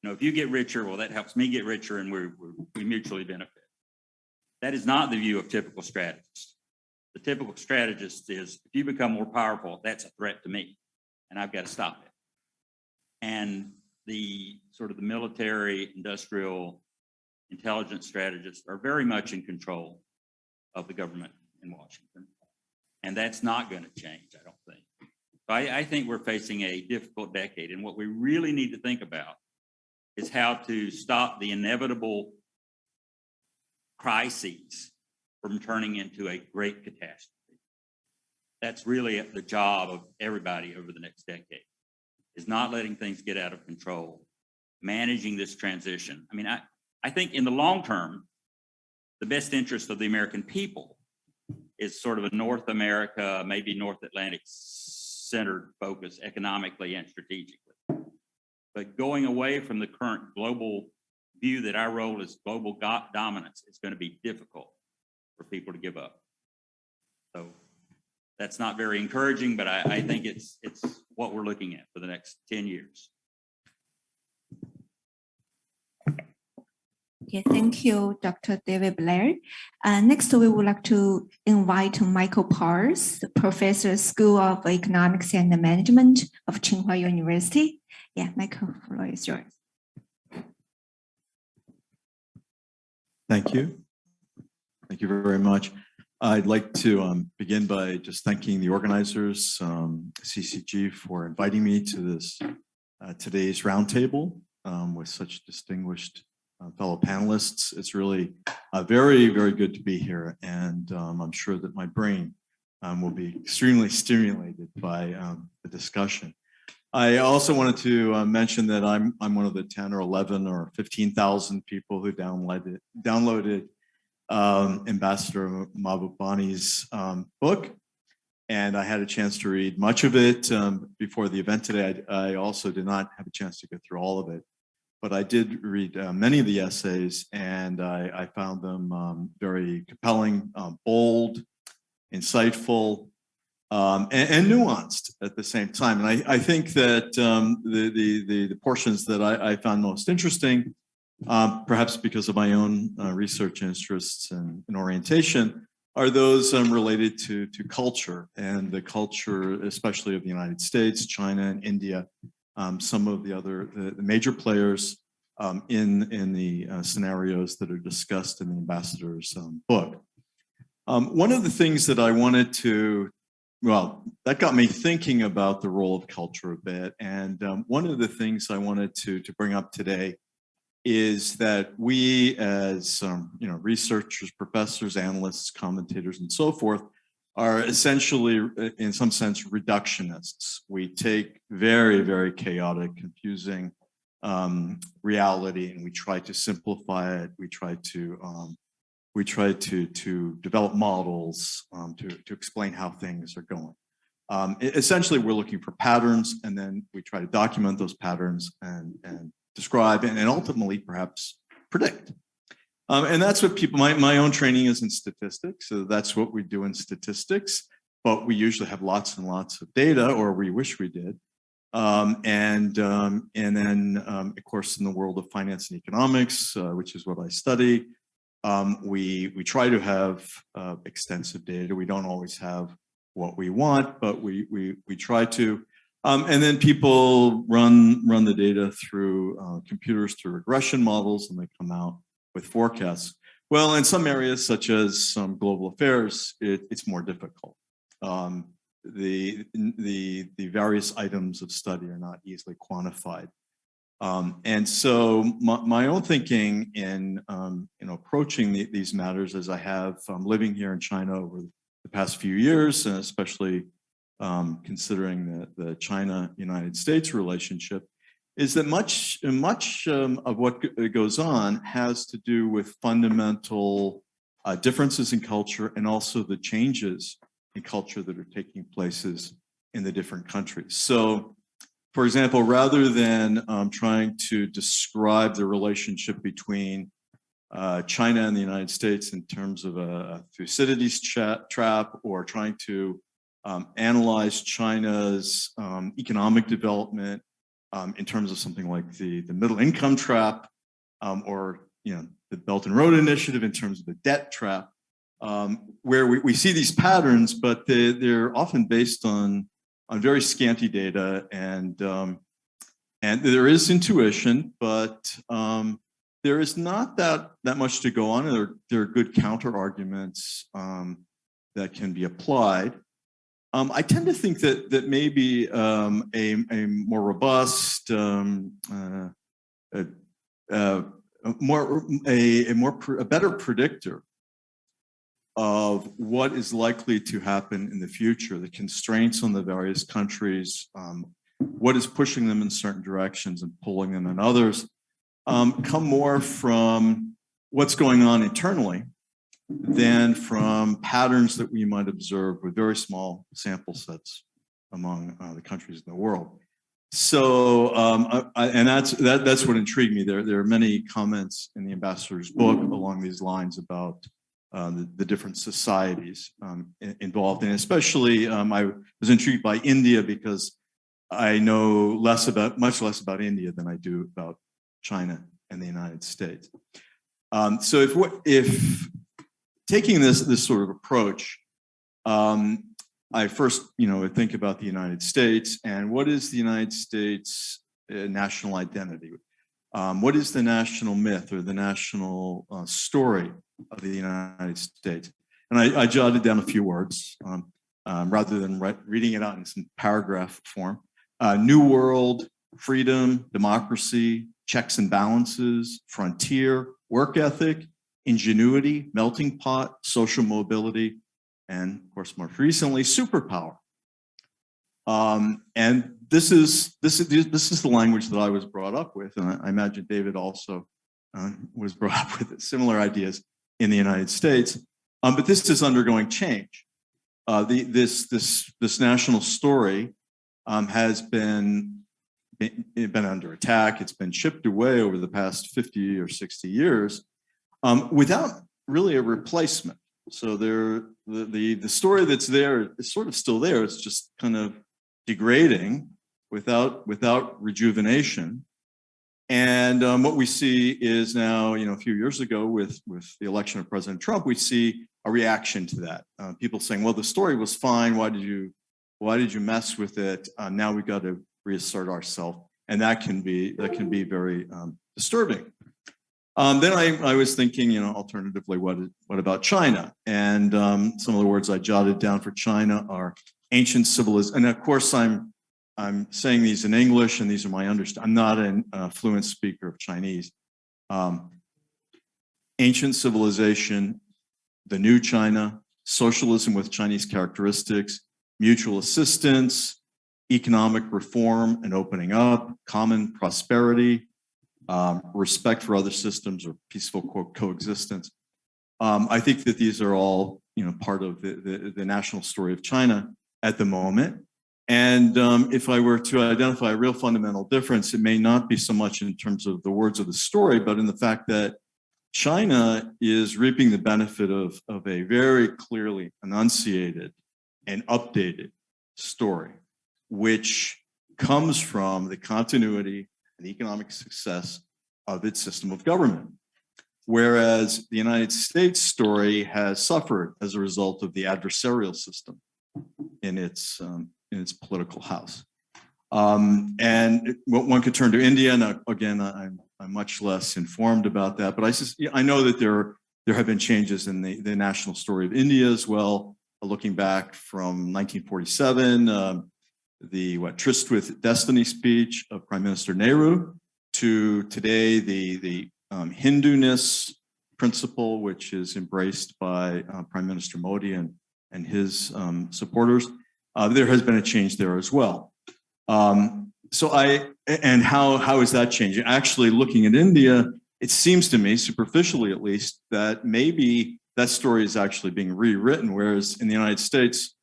If you get richer, well, that helps me get richer and we mutually benefit. That is not the view of typical strategists. The typical strategist is, if you become more powerful, that's a threat to me, and I've got to stop it. And the military industrial intelligence strategists are very much in control of the government in Washington. And that's not going to change, I don't think. So I think we're facing a difficult decade. And what we really need to think about is how to stop the inevitable crises from turning into a great catastrophe. That's really the job of everybody over the next decade, is not letting things get out of control, managing this transition. I mean, I think in the long term, the best interest of the American people is sort of a North America, maybe North Atlantic centered focus economically and strategically. But going away from the current global view that our role is global dominance is going to be difficult for people to give up. So that's not very encouraging, but I think it's what we're looking at for the next 10 years. Okay, thank you, Dr. David Blair. Next, we would like to invite Michael Pars, Professor, School of Economics and Management of Tsinghua University. Yeah, Michael, the floor is yours. Thank you. Thank you very much. I'd like to begin by just thanking the organizers, CCG, for inviting me to this today's roundtable with such distinguished fellow panelists. It's really very, very good to be here, and I'm sure that my brain will be extremely stimulated by the discussion. I also wanted to mention that I'm one of the 10 or 11 or 15,000 people who downloaded Ambassador Mahbubani's book, and I had a chance to read much of it before the event today. I also did not have a chance to go through all of it, but I did read many of the essays, and I found them very compelling, bold, insightful, and nuanced at the same time. And I think that the portions that I found most interesting, perhaps because of my own research interests and orientation, are those related to culture, and the culture, especially of the United States, China, and India. Some of the major players in the scenarios that are discussed in the ambassador's book. One of the things that I wanted to, that got me thinking about the role of culture a bit. And one of the things I wanted to bring up today is that we, as researchers, professors, analysts, commentators, and so forth, are essentially, in some sense, reductionists. We take very, very chaotic, confusing reality, and we try to simplify it. We try to develop models to explain how things are going. Essentially, we're looking for patterns, and then we try to document those patterns and describe and ultimately perhaps predict. And that's what people, my own training is in statistics, so that's what we do in statistics, but we usually have lots and lots of data, or we wish we did. And then, of course, in the world of finance and economics, which is what I study, we try to have extensive data. We don't always have what we want, but we try to. And then people run the data through computers, through regression models, and they come out with forecasts. Well, in some areas, such as some global affairs, it's more difficult. The various items of study are not easily quantified. And so my own thinking in approaching these matters, as I have living here in China over the past few years, and especially considering the China-United States relationship, is that much of what goes on has to do with fundamental differences in culture, and also the changes in culture that are taking places in the different countries. So, for example, rather than trying to describe the relationship between China and the United States in terms of a Thucydides trap, or trying to analyze China's economic development in terms of something like the middle income trap, or the Belt and Road Initiative in terms of the debt trap, where we see these patterns, but they're often based on very scanty data, and there is intuition, but there is not that much to go on. There are good counter arguments that can be applied. I tend to think that maybe a more robust, a better predictor of what is likely to happen in the future, the constraints on the various countries, what is pushing them in certain directions and pulling them in others, come more from what's going on internally than from patterns that we might observe with very small sample sets among the countries in the world. So, and that's what intrigued me. There are many comments in the ambassador's book along these lines about the different societies involved, and especially I was intrigued by India because I know much less about India than I do about China and the United States. So if taking this sort of approach, I first, would think about the United States and what is the United States national identity? What is the national myth or the national story of the United States? And I jotted down a few words rather than reading it out in some paragraph form. New world, freedom, democracy, checks and balances, frontier, work ethic, ingenuity, melting pot, social mobility, and of course, more recently, superpower. And this is the language that I was brought up with, and I imagine David also was brought up with similar ideas in the United States. But this is undergoing change. This national story has been under attack. It's been chipped away over the past 50 or 60 years without really a replacement. So the story that's there is sort of still there. It's just kind of degrading without rejuvenation. And what we see is now, a few years ago with the election of President Trump, we see a reaction to that. People saying, well, the story was fine. Why did you mess with it? Now we've got to reassert ourselves. And that can be very disturbing. Then I was thinking, alternatively, what about China? And some of the words I jotted down for China are ancient civilization. And of course, I'm saying these in English, and these are my I'm not a fluent speaker of Chinese. Ancient civilization, the new China, socialism with Chinese characteristics, mutual assistance, economic reform and opening up, common prosperity, respect for other systems or peaceful coexistence. I think that these are all, part of the national story of China at the moment. And if I were to identify a real fundamental difference, it may not be so much in terms of the words of the story, but in the fact that China is reaping the benefit of a very clearly enunciated and updated story, which comes from the continuity and economic success of its system of government. Whereas the United States story has suffered as a result of the adversarial system in its political house. And one could turn to India, and again, I'm much less informed about that, but I know that there have been changes in the national story of India as well. Looking back from 1947, the Tryst with Destiny speech of Prime Minister Nehru, to today the Hinduness principle, which is embraced by Prime Minister Modi and his supporters. There has been a change there as well. And how is that changing? Actually, looking at India, it seems to me, superficially at least, that maybe that story is actually being rewritten, whereas in the United States,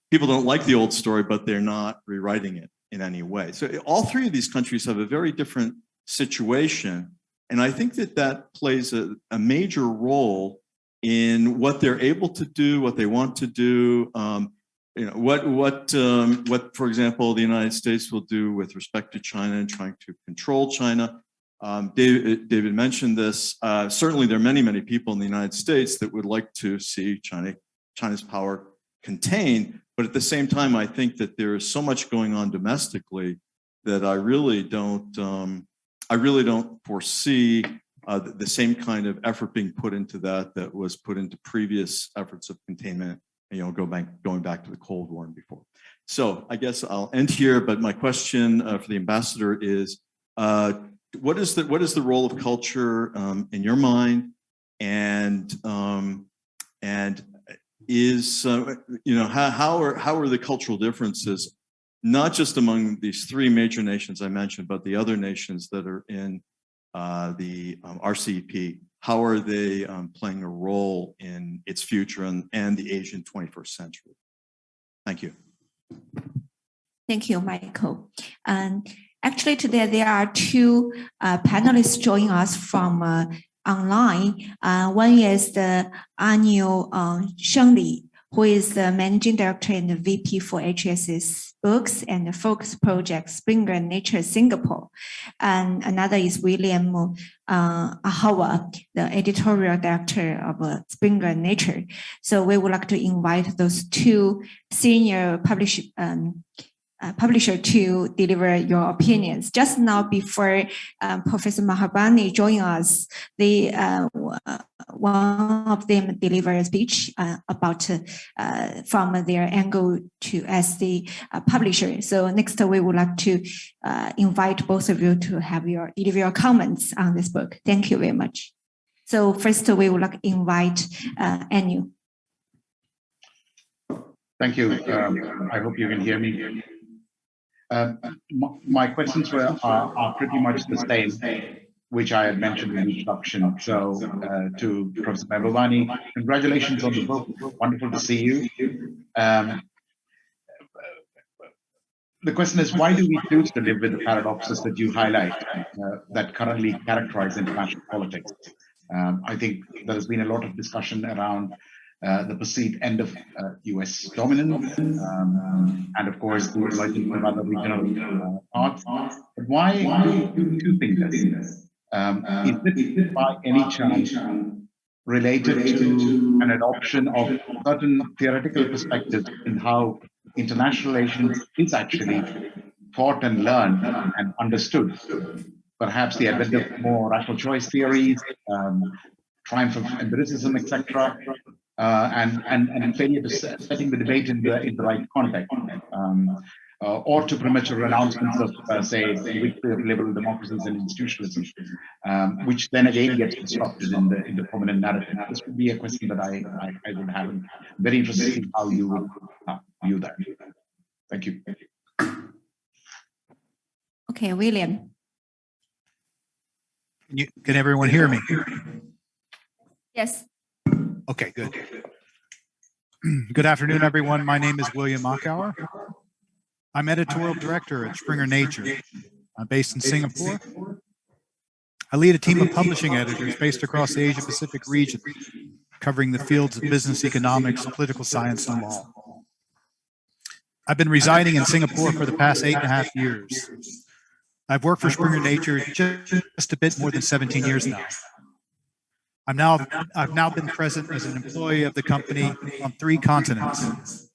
people don't like the old story, but they're not rewriting it in any way. So all three of these countries have a very different situation. And I think that plays a major role in what they're able to do, what they want to do, what, for example, the United States will do with respect to China and trying to control China. David mentioned this. Certainly, there are many, many people in the United States that would like to see China's power contained. But at the same time, I think that there is so much going on domestically that I really don't. I really don't foresee the same kind of effort being put into that was put into previous efforts of containment, going back to the Cold War and before. So I guess I'll end here, but my question for the ambassador is, what is the role of culture in your mind, and is how are the cultural differences, not just among these three major nations I mentioned, but the other nations that are in the RCEP? How are they playing a role in its future and the Asian 21st century? Thank you. Thank you, Michael. Actually, today there are two panelists joining us from online. One is the Anil Shengli, who is the Managing Director and the VP for HSS Books and the Focus Project Springer Nature Singapore. And another is William Ahawa, the Editorial Director of Springer Nature. So we would like to invite those two senior publisher to deliver your opinions. Just now, before Professor Mahbubani joined us, one of them delivered a speech about from their angle to as the publisher. So next, we would like to invite both of you to have deliver your comments on this book. Thank you very much. So first, we would like to invite Anu. Thank you. I hope you can hear me. My questions are pretty much the same, which I had mentioned in the introduction. So to Professor Mahbubani, congratulations on the book. Wonderful to see you. The question is, why do we choose to live with the paradoxes that you highlight that currently characterize international politics? I think there has been a lot of discussion around the perceived end of US dominance, and of course the emergence of other regional parts. But why do you think this? Is it by any chance related to an adoption of certain theoretical perspectives in how international relations is actually taught and learned and understood? Perhaps the advent of more rational choice theories, triumph of empiricism, etc., and failure to setting the debate in the right context, or to premature announcements of, say, the victory of liberal democracies and institutionalism, which then again gets disrupted in the prominent narrative. This would be a question that I would have. I'm very interested to see how you would view that. Thank you. Okay, William. Can everyone hear me? Yes. Okay, good. Good afternoon, everyone. My name is William Akauer. I'm editorial director at Springer Nature. I'm based in Singapore. I lead a team of publishing editors based across the Asia-Pacific region, covering the fields of business, economics, political science, and law. I've been residing in Singapore for the past 8.5 years. I've worked for Springer Nature just a bit more than 17 years now. I've now been present as an employee of the company on 3 continents.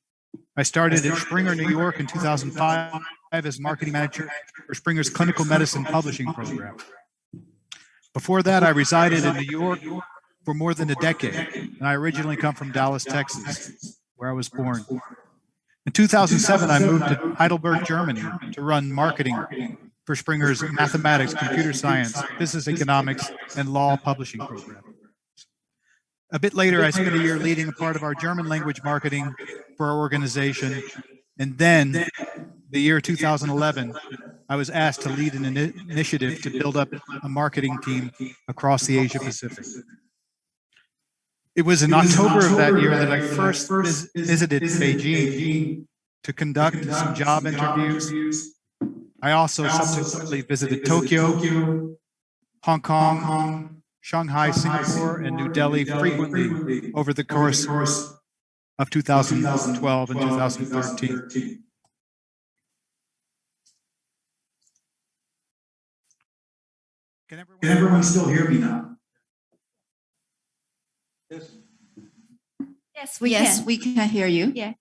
I started at Springer, New York in 2005 as marketing manager for Springer's clinical medicine publishing program. Before that, I resided in New York for more than a decade, and I originally come from Dallas, Texas, where I was born. In 2007, I moved to Heidelberg, Germany to run marketing for Springer's mathematics, computer science, business economics, and law publishing program. A bit later, I spent a year leading a part of our German language marketing for our organization. And then, the year 2011, I was asked to lead an initiative to build up a marketing team across the Asia Pacific. It was in October of that year that I first visited Beijing to conduct some job interviews. I also subsequently visited Tokyo, Hong Kong, Shanghai, Singapore, and New Delhi frequently over the course of 2012 and 2013. Can everyone still hear me now? Yes, we can hear you. Yeah.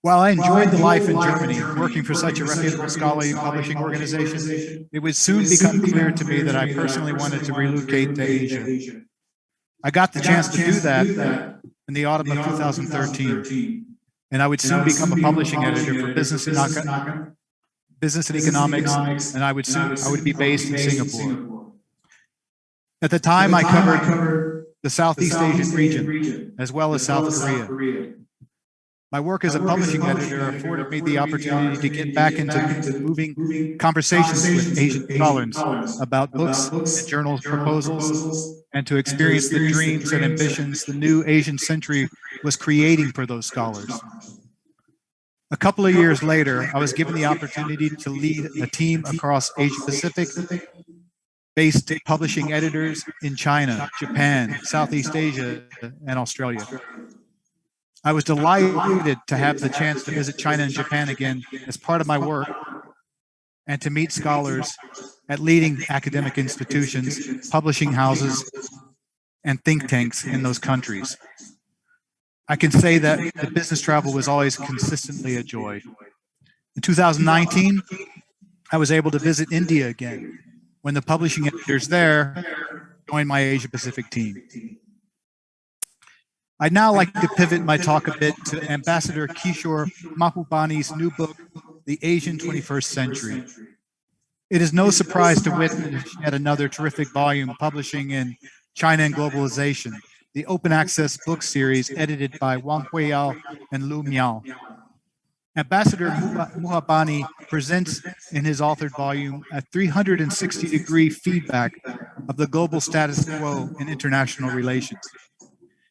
While I enjoyed the life in Germany, working for such a reputable scholarly publishing organization, it would soon become clear to me that I personally wanted to relocate to Asia. I got the chance to do that in the autumn of 2013, and I would soon become a publishing editor for Business and Economics, and I would be based in Singapore. At the time, I covered the Southeast Asian region, as well as South Korea. My work as a publishing editor afforded me the opportunity to get back into moving conversations with Asian scholars about books and journal proposals, and to experience the dreams and ambitions the new Asian century was creating for those scholars. A couple of years later, I was given the opportunity to lead a team across Asia Pacific, based publishing editors in China, Japan, Southeast Asia, and Australia. I was delighted to have the chance to visit China and Japan again as part of my work, and to meet scholars at leading academic institutions, publishing houses, and think tanks in those countries. I can say that the business travel was always consistently a joy. In 2019, I was able to visit India again, when the publishing editors there joined my Asia Pacific team. I'd now like to pivot my talk a bit to Ambassador Kishore Mahbubani's new book, The Asian 21st Century. It is no surprise to witness yet another terrific volume publishing in China and Globalization, the open access book series edited by Wang Huiyao and Lu Miao. Ambassador Mahbubani presents in his authored volume a 360-degree feedback of the global status quo in international relations.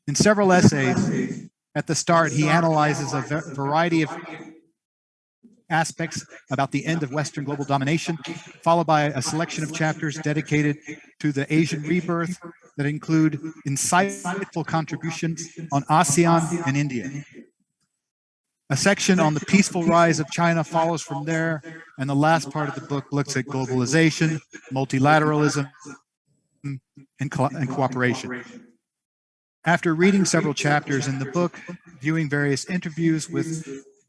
In several essays, at the start, he analyzes a variety of aspects about the end of Western global domination, followed by a selection of chapters dedicated to the Asian rebirth that include insightful contributions on ASEAN and India. A section on the peaceful rise of China follows from there, and the last part of the book looks at globalization, multilateralism, and cooperation. After reading several chapters in the book, viewing various interviews with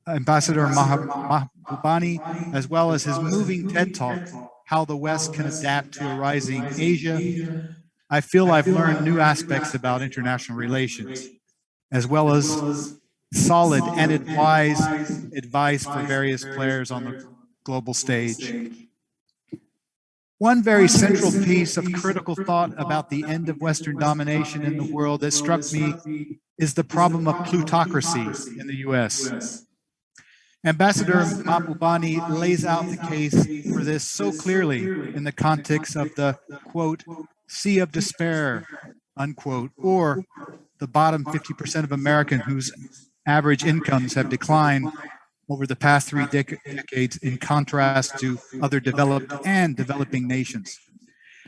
Ambassador Mahbubani, as well as his moving TED Talk, How the West Can Adapt to a Rising Asia, I feel I've learned new aspects about international relations, as well as solid and wise advice for various players on the global stage. One very central piece of critical thought about the end of Western domination in the world that struck me is the problem of plutocracy in the US. Ambassador Mahbubani lays out the case for this so clearly in the context of the, quote, sea of despair, unquote, or the bottom 50% of Americans whose average incomes have declined over the past 3 decades in contrast to other developed and developing nations.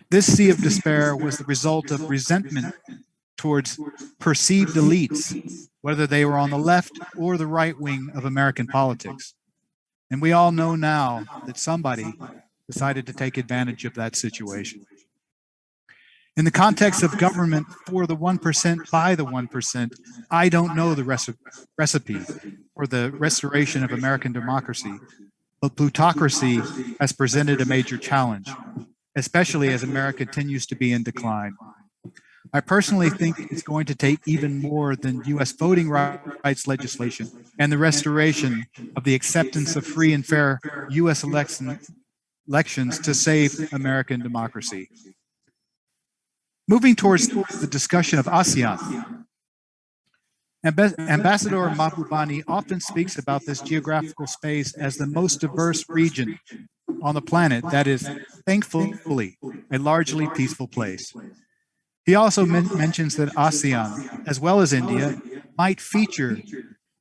This sea of despair was the result of resentment towards perceived elites, whether they were on the left or the right wing of American politics. And we all know now that somebody decided to take advantage of that situation. In the context of government for the 1% by the 1%, I don't know the recipe for the restoration of American democracy, but plutocracy has presented a major challenge, especially as America continues to be in decline. I personally think it's going to take even more than US voting rights legislation and the restoration of the acceptance of free and fair US elections to save American democracy. Moving towards the discussion of ASEAN, Ambassador Mahbubani often speaks about this geographical space as the most diverse region on the planet that is, thankfully, a largely peaceful place. He also mentions that ASEAN, as well as India, might feature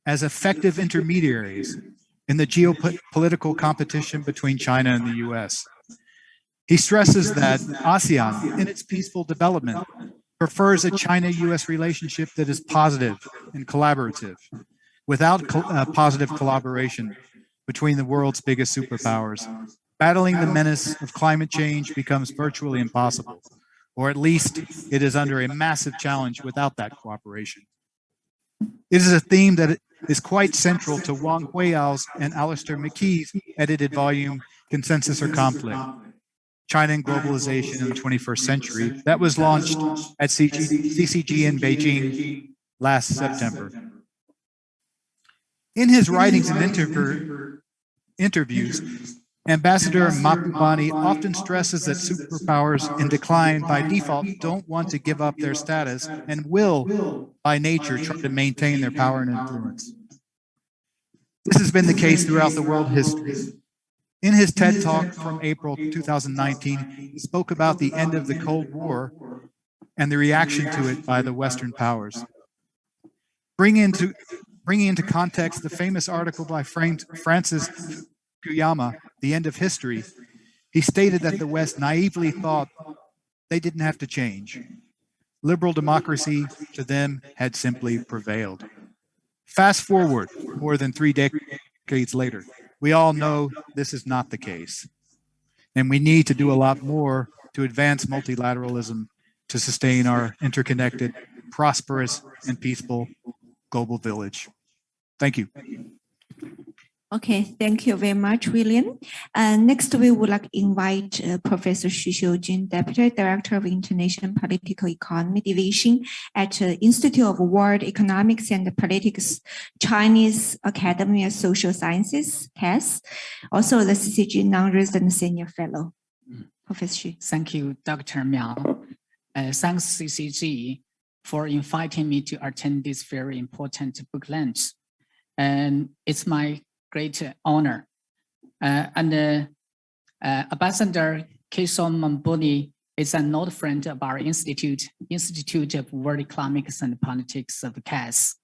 as effective intermediaries in the geopolitical competition between China and the US. He stresses that ASEAN, in its peaceful development, prefers a China-US relationship that is positive and collaborative. Without positive collaboration between the world's biggest superpowers, battling the menace of climate change becomes virtually impossible, or at least it is under a massive challenge without that cooperation. It is a theme that is quite central to Wang Huiyao's and Alistair McKee's edited volume, Consensus or Conflict, China and Globalization in the 21st Century, that was launched at CCG in Beijing last September. In his writings and interviews, Ambassador Mahbubani often stresses that superpowers in decline by default don't want to give up their status and will, by nature, try to maintain their power and influence. This has been the case throughout the world history. In his TED Talk from April 2019, he spoke about the end of the Cold War and the reaction to it by the Western powers. Bringing into context the famous article by Francis Fukuyama, The End of History, he stated that the West naively thought they didn't have to change. Liberal democracy to them had simply prevailed. Fast forward more than 3 decades later, we all know this is not the case. And we need to do a lot more to advance multilateralism to sustain our interconnected, prosperous, and peaceful global village. Thank you. Okay, thank you very much, William. And next, we would like to invite Professor Xu Xiujun, Deputy Director of International Political Economy Division at the Institute of World Economics and Politics, Chinese Academy of Social Sciences, CAS, also the CCG Non-Resident Senior Fellow. Professor Xu. Thank you, Dr. Miao. Thanks, CCG, for inviting me to attend this very important book launch. And it's my great honor. Ambassador Kishore Mahbubani is an old friend of our Institute of World Economics and Politics of CAS.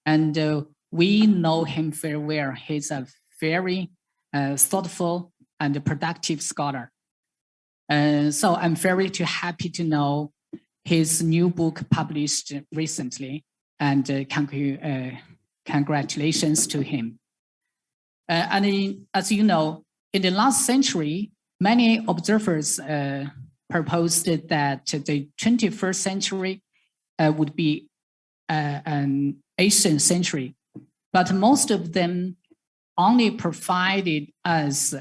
And we know him very well. He's a very thoughtful and productive scholar. So I'm very happy to know his new book published recently, and congratulations to him. As you know, in the last century, many observers proposed that the 21st century would be an Asian century, but most of them only provided us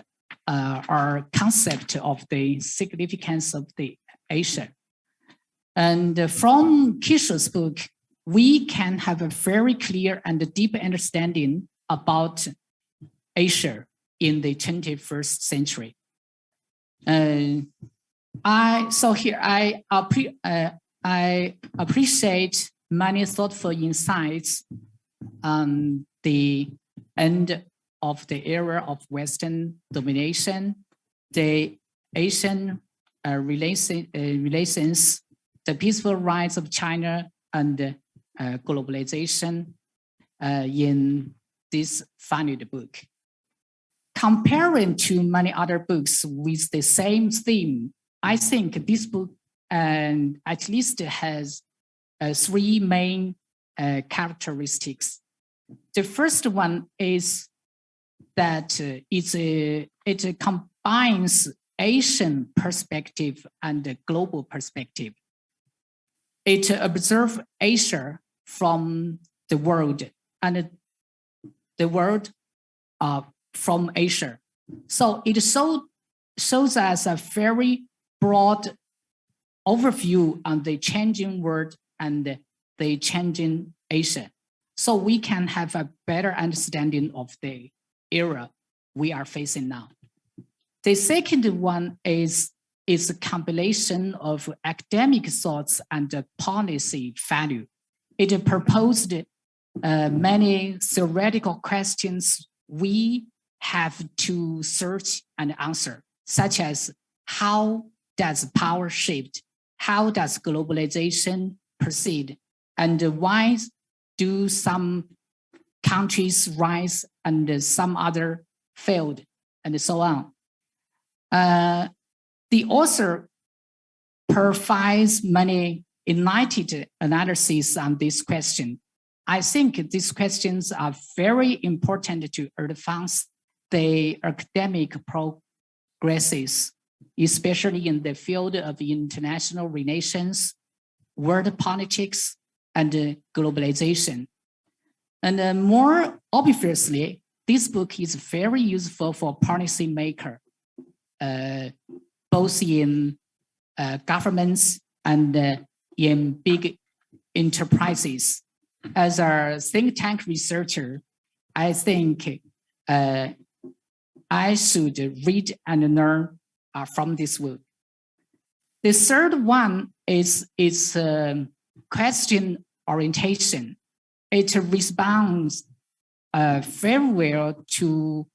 our concept of the significance of the Asia. And from Kishore's book, we can have a very clear and deep understanding about Asia in the 21st century. I appreciate many thoughtful insights on the end of the era of Western domination, the Asian relations, the peaceful rise of China, and globalization in this valued book. Comparing to many other books with the same theme, I think this book at least has 3 main characteristics. The first one is that it combines Asian perspective and global perspective. It observes Asia from the world and the world from Asia. So it shows us a very broad overview on the changing world and the changing Asia. So we can have a better understanding of the era we are facing now. The second one is a compilation of academic thoughts and policy value. It proposed many theoretical questions we have to search and answer, such as how does power shift? How does globalization proceed? And why do some countries rise and some other failed, and so on? The author provides many enlightened analyses on this question. I think these questions are very important to advance the academic progresses, especially in the field of international relations, world politics, and globalization. And more obviously, this book is very useful for policymaker, both in governments and in big enterprises. As a think tank researcher, I think I should read and learn from this book. The third one is question orientation. It responds very well to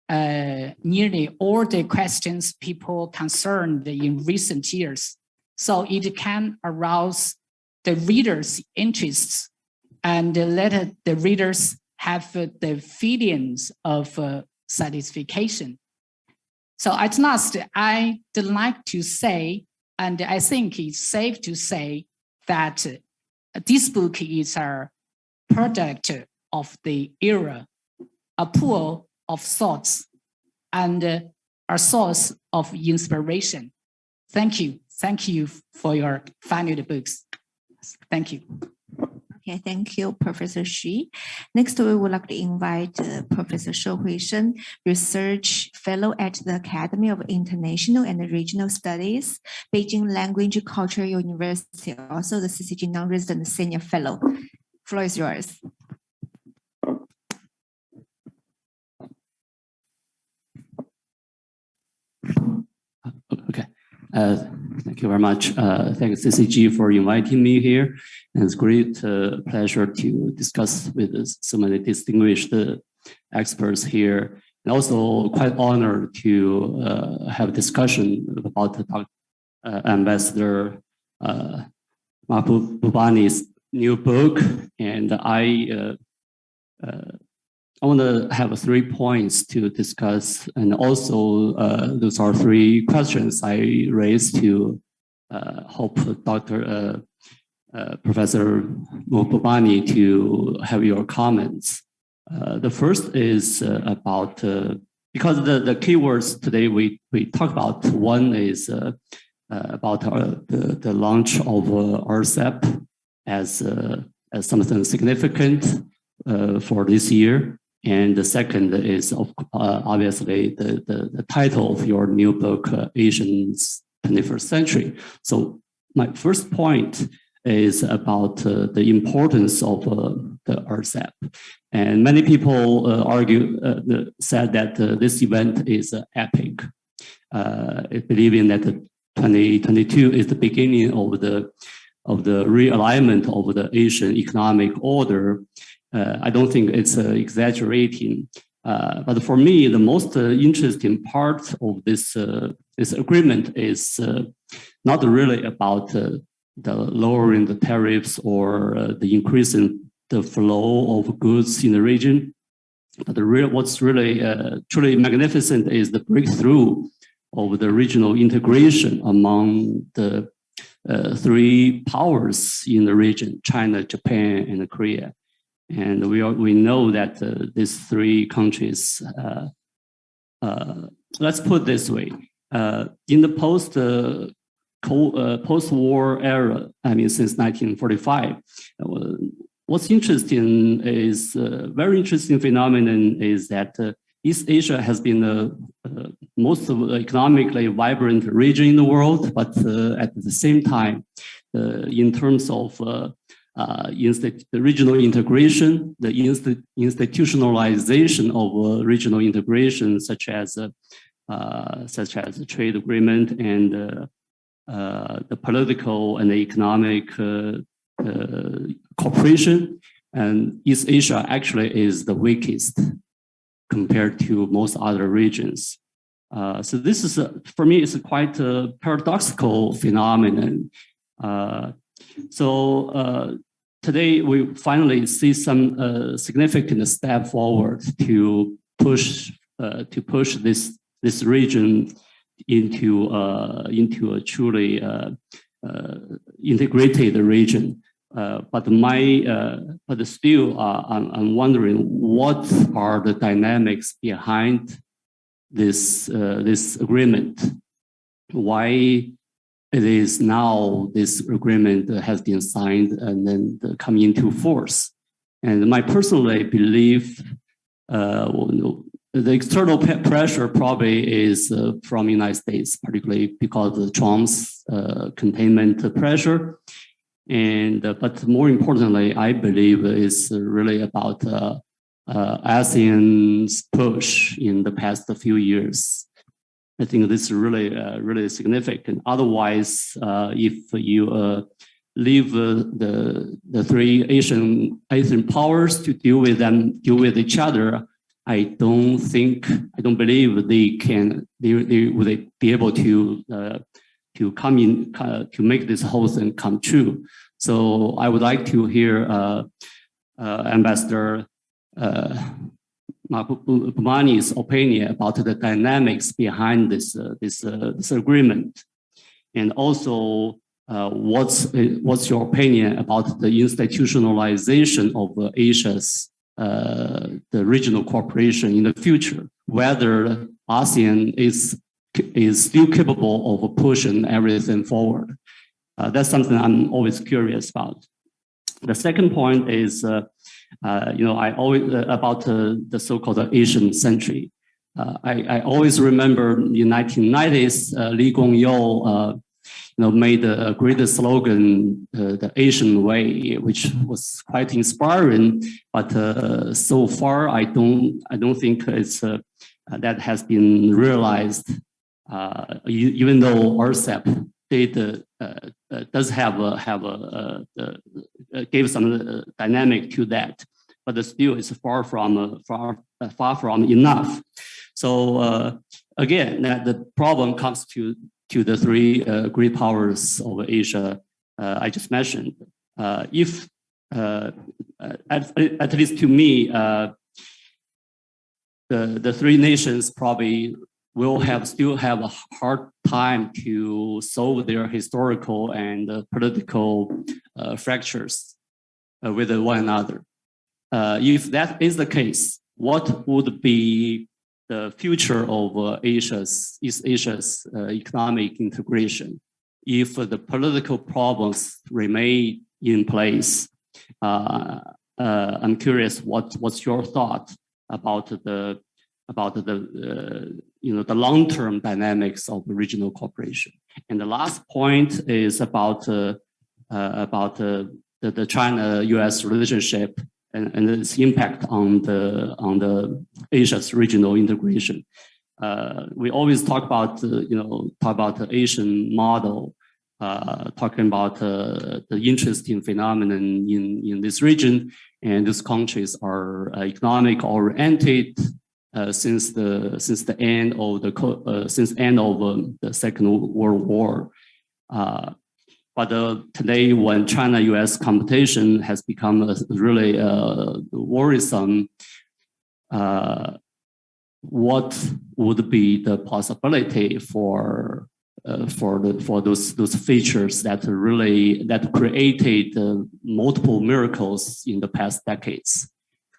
nearly all the questions people concerned in recent years. So it can arouse the reader's interests and let the readers have the feelings of satisfaction. So at last, I'd like to say, and I think it's safe to say, that this book is a product of the era, a pool of thoughts, and a source of inspiration. Thank you. Thank you for your valued books. Thank you. Okay, thank you, Professor Xu. Next, we would like to invite Professor Shou Huishen, Research Fellow at the Academy of International and Regional Studies, Beijing Language Culture University, also the CCG Non-Resident Senior Fellow. Floor is yours. Okay. Thank you very much. Thanks CCG for inviting me here. And it's great pleasure to discuss with so many distinguished experts here. And also quite honored to have a discussion about Ambassador Mahbubani's new book. And I want to have 3 points to discuss, and also those are 3 questions I raised to hope Professor Mahbubani to have your comments. The first is about, because the keywords today we talk about, one is about the launch of RCEP as something significant for this year. And the second is obviously the title of your new book, Asia's 21st Century. So my first point is about the importance of the RCEP. And many people said that this event is epic, believing that 2022 is the beginning of the realignment of the Asian economic order. I don't think it's exaggerating, but for me, the most interesting part of this agreement is not really about the lowering the tariffs or the increasing the flow of goods in the region. But what's really truly magnificent is the breakthrough of the regional integration among the 3 powers in the region: China, Japan, and Korea. And we know that these 3 countries, let's put it this way, in the post-war era, I mean, since 1945, what's interesting is, very interesting phenomenon is that East Asia has been the most economically vibrant region in the world, but at the same time, in terms of the regional integration, the institutionalization of regional integration, such as the trade agreement and the political and the economic cooperation, and East Asia actually is the weakest compared to most other regions. So this is, for me, it's quite a paradoxical phenomenon. Today we finally see some significant step forward to push this region into a truly integrated region. But still, I'm wondering what are the dynamics behind this agreement? Why it is now this agreement has been signed and then come into force? And my personally belief, the external pressure probably is from the United States, particularly because of Trump's containment pressure. And but more importantly, I believe it's really about ASEAN's push in the past few years. I think this is really significant. Otherwise, if you leave the three Asian powers to deal with each other, I don't believe they would be able to come in to make this whole thing come true. So I would like to hear Ambassador Mahbubani's opinion about the dynamics behind this agreement, and also what's your opinion about the institutionalization of Asia's the regional cooperation in the future? Whether ASEAN is still capable of pushing everything forward. That's something I'm always curious about. The second point is, I always about the so-called Asian century. I always remember in the 1990s, Lee Kuan made a great slogan, the Asian way, which was quite inspiring. But so far, I don't think it's that has been realized. Even though RCEP does gave some dynamic to that, but still it's far from enough. So again, the problem comes to the three great powers of Asia I just mentioned. If at least to me, the three nations probably will still have a hard time to solve their historical and political fractures with one another. If that is the case, what would be the future of East Asia's economic integration if the political problems remain in place? I'm curious, what's your thought about the long-term dynamics of regional cooperation? And the last point is about the China-U.S. relationship and its impact on the Asia's regional integration. We always talk about the Asian model, talking about the interesting phenomenon in this region, and these countries are economic oriented since the end of the Second World War. But today, when China-U.S. competition has become really worrisome, what would be the possibility for those features that created multiple miracles in the past decades?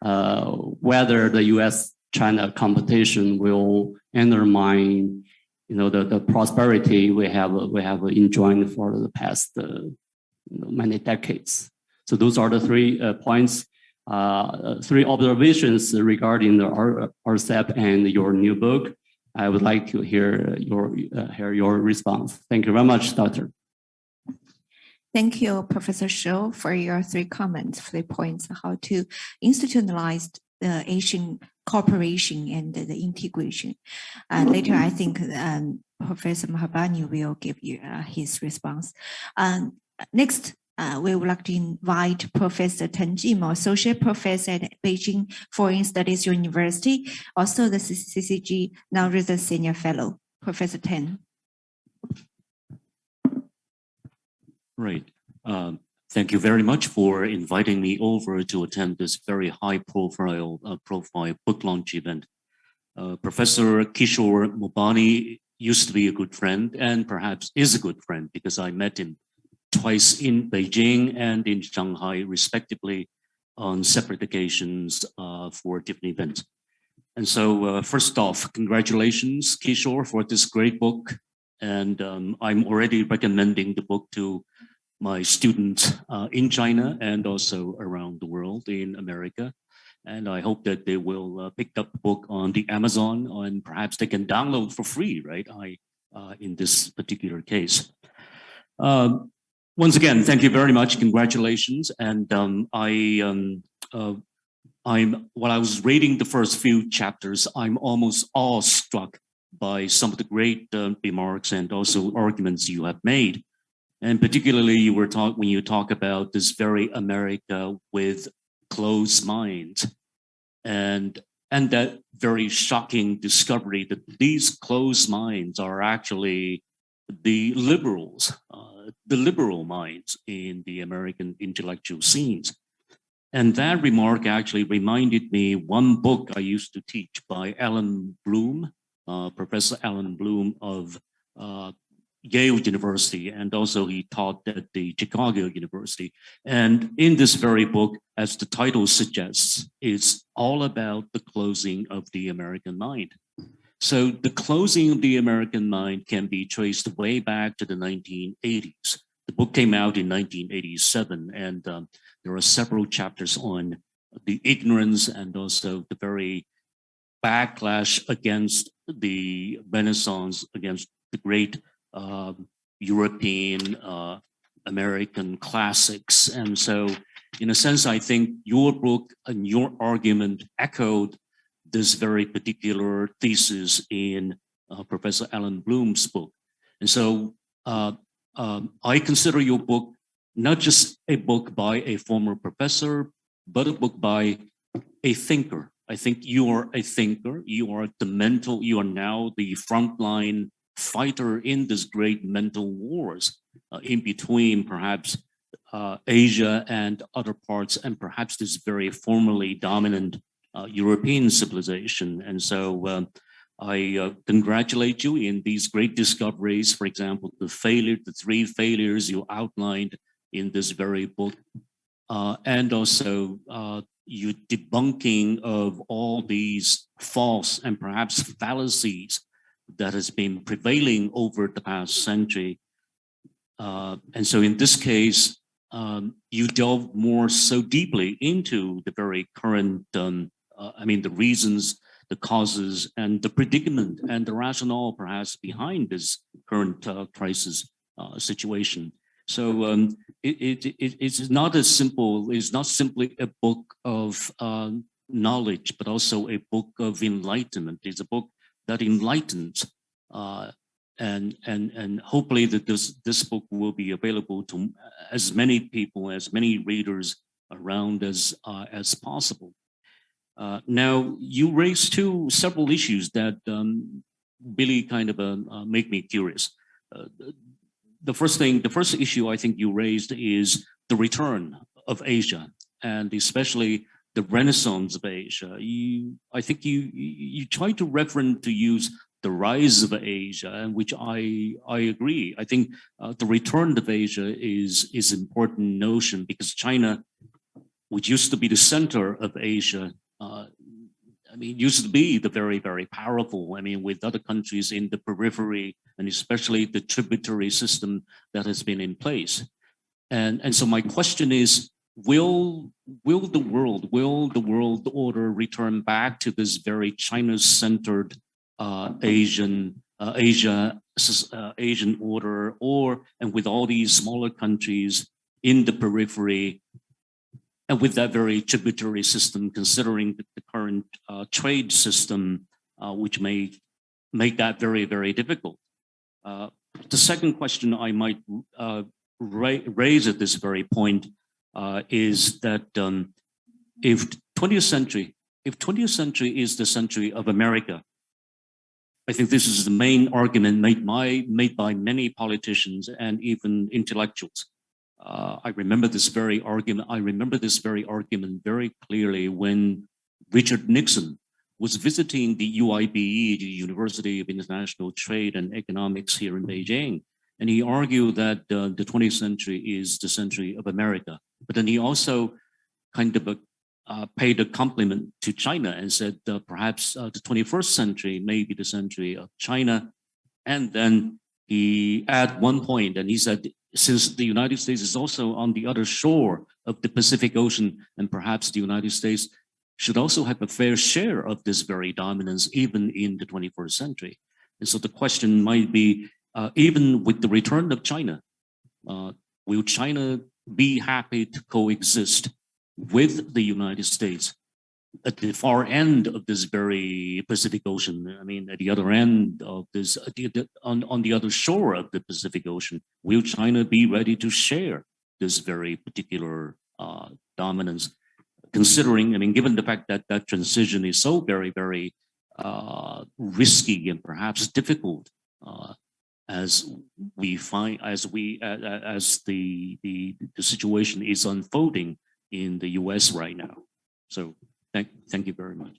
Whether the U.S.-China competition will undermine the prosperity we have enjoyed for the past many decades. So those are the 3 points, 3 observations regarding the RCEP and your new book. I would like to hear your response. Thank you very much, Doctor. Thank you, Professor Shou, for your 3 comments, 3 points, how to institutionalize the Asian cooperation and the integration. Later, I think Professor Mahbubani will give you his response. Next, we would like to invite Professor Teng Jimo, Associate Professor at Beijing Foreign Studies University, also the CCG Non-Resident Senior Fellow. Professor Teng. Right. Thank you very much for inviting me over to attend this very high-profile book launch event. Professor Kishore Mahbubani used to be a good friend and perhaps is a good friend because I met him twice in Beijing and in Shanghai, respectively, on separate occasions for different events. And so first off, congratulations, Kishore, for this great book. And I'm already recommending the book to my students in China and also around the world in America. And I hope that they will pick up the book on the Amazon, and perhaps they can download for free, right? In this particular case. Once again, thank you very much. Congratulations. And while I was reading the first few chapters, I'm almost awestruck by some of the great remarks and also arguments you have made. And particularly when you talk about this very America with closed minds, and that very shocking discovery that these closed minds are actually the liberals, the liberal minds in the American intellectual scenes. And that remark actually reminded me one book I used to teach by Alan Bloom, Professor Alan Bloom of Yale University, and also he taught at the Chicago University. And in this very book, as the title suggests, it's all about the closing of the American mind. So the closing of the American mind can be traced way back to the 1980s. The book came out in 1987, and there are several chapters on the ignorance and also the very backlash against the Renaissance, against the great European, American classics. And so in a sense, I think your book and your argument echoed this very particular thesis in Professor Alan Bloom's book. And so I consider your book not just a book by a former professor, but a book by a thinker. I think you are a thinker. You are now the frontline fighter in this great mental wars in between perhaps Asia and other parts, and perhaps this very formerly dominant European civilization. And so I congratulate you in these great discoveries. For example, the three failures you outlined in this very book, and also your debunking of all these false and perhaps fallacies that has been prevailing over the past century. And so in this case, you delve more so deeply into the very current, the reasons, the causes, and the predicament and the rationale perhaps behind this current crisis situation. So it's not as simple, it's not simply a book of knowledge, but also a book of enlightenment. It's a book that enlightens, and hopefully that this book will be available to as many people, as many readers around as possible. Now, you raised several issues that really kind of make me curious. The first issue I think you raised is the return of Asia, and especially the Renaissance of Asia. I think you try to use the rise of Asia, and which I agree. I think the return of Asia is an important notion, because China, which used to be the center of Asia, used to be the very, very powerful, with other countries in the periphery, and especially the tributary system that has been in place. And so my question is, will the world order return back to this very China-centered Asian order, and with all these smaller countries in the periphery, and with that very tributary system, considering the current trade system, which may make that very, very difficult. The second question I might raise at this very point is that if 20th century is the century of America, I think this is the main argument made by many politicians and even intellectuals. I remember this very argument very clearly when Richard Nixon was visiting the UIBE, the University of International Trade and Economics here in Beijing. And he argued that the 20th century is the century of America. But then he also kind of paid a compliment to China and said perhaps the 21st century may be the century of China. And then he added one point, and he said, since the United States is also on the other shore of the Pacific Ocean, and perhaps the United States should also have a fair share of this very dominance, even in the 21st century. And so the question might be, even with the return of China, will China be happy to coexist with the United States at the far end of this very Pacific Ocean? I mean, at the other end of this, on the other shore of the Pacific Ocean, will China be ready to share this very particular dominance? Considering, I mean, given the fact that that transition is so very, very risky and perhaps difficult, as we find, as the situation is unfolding in the U.S. right now. So thank you very much.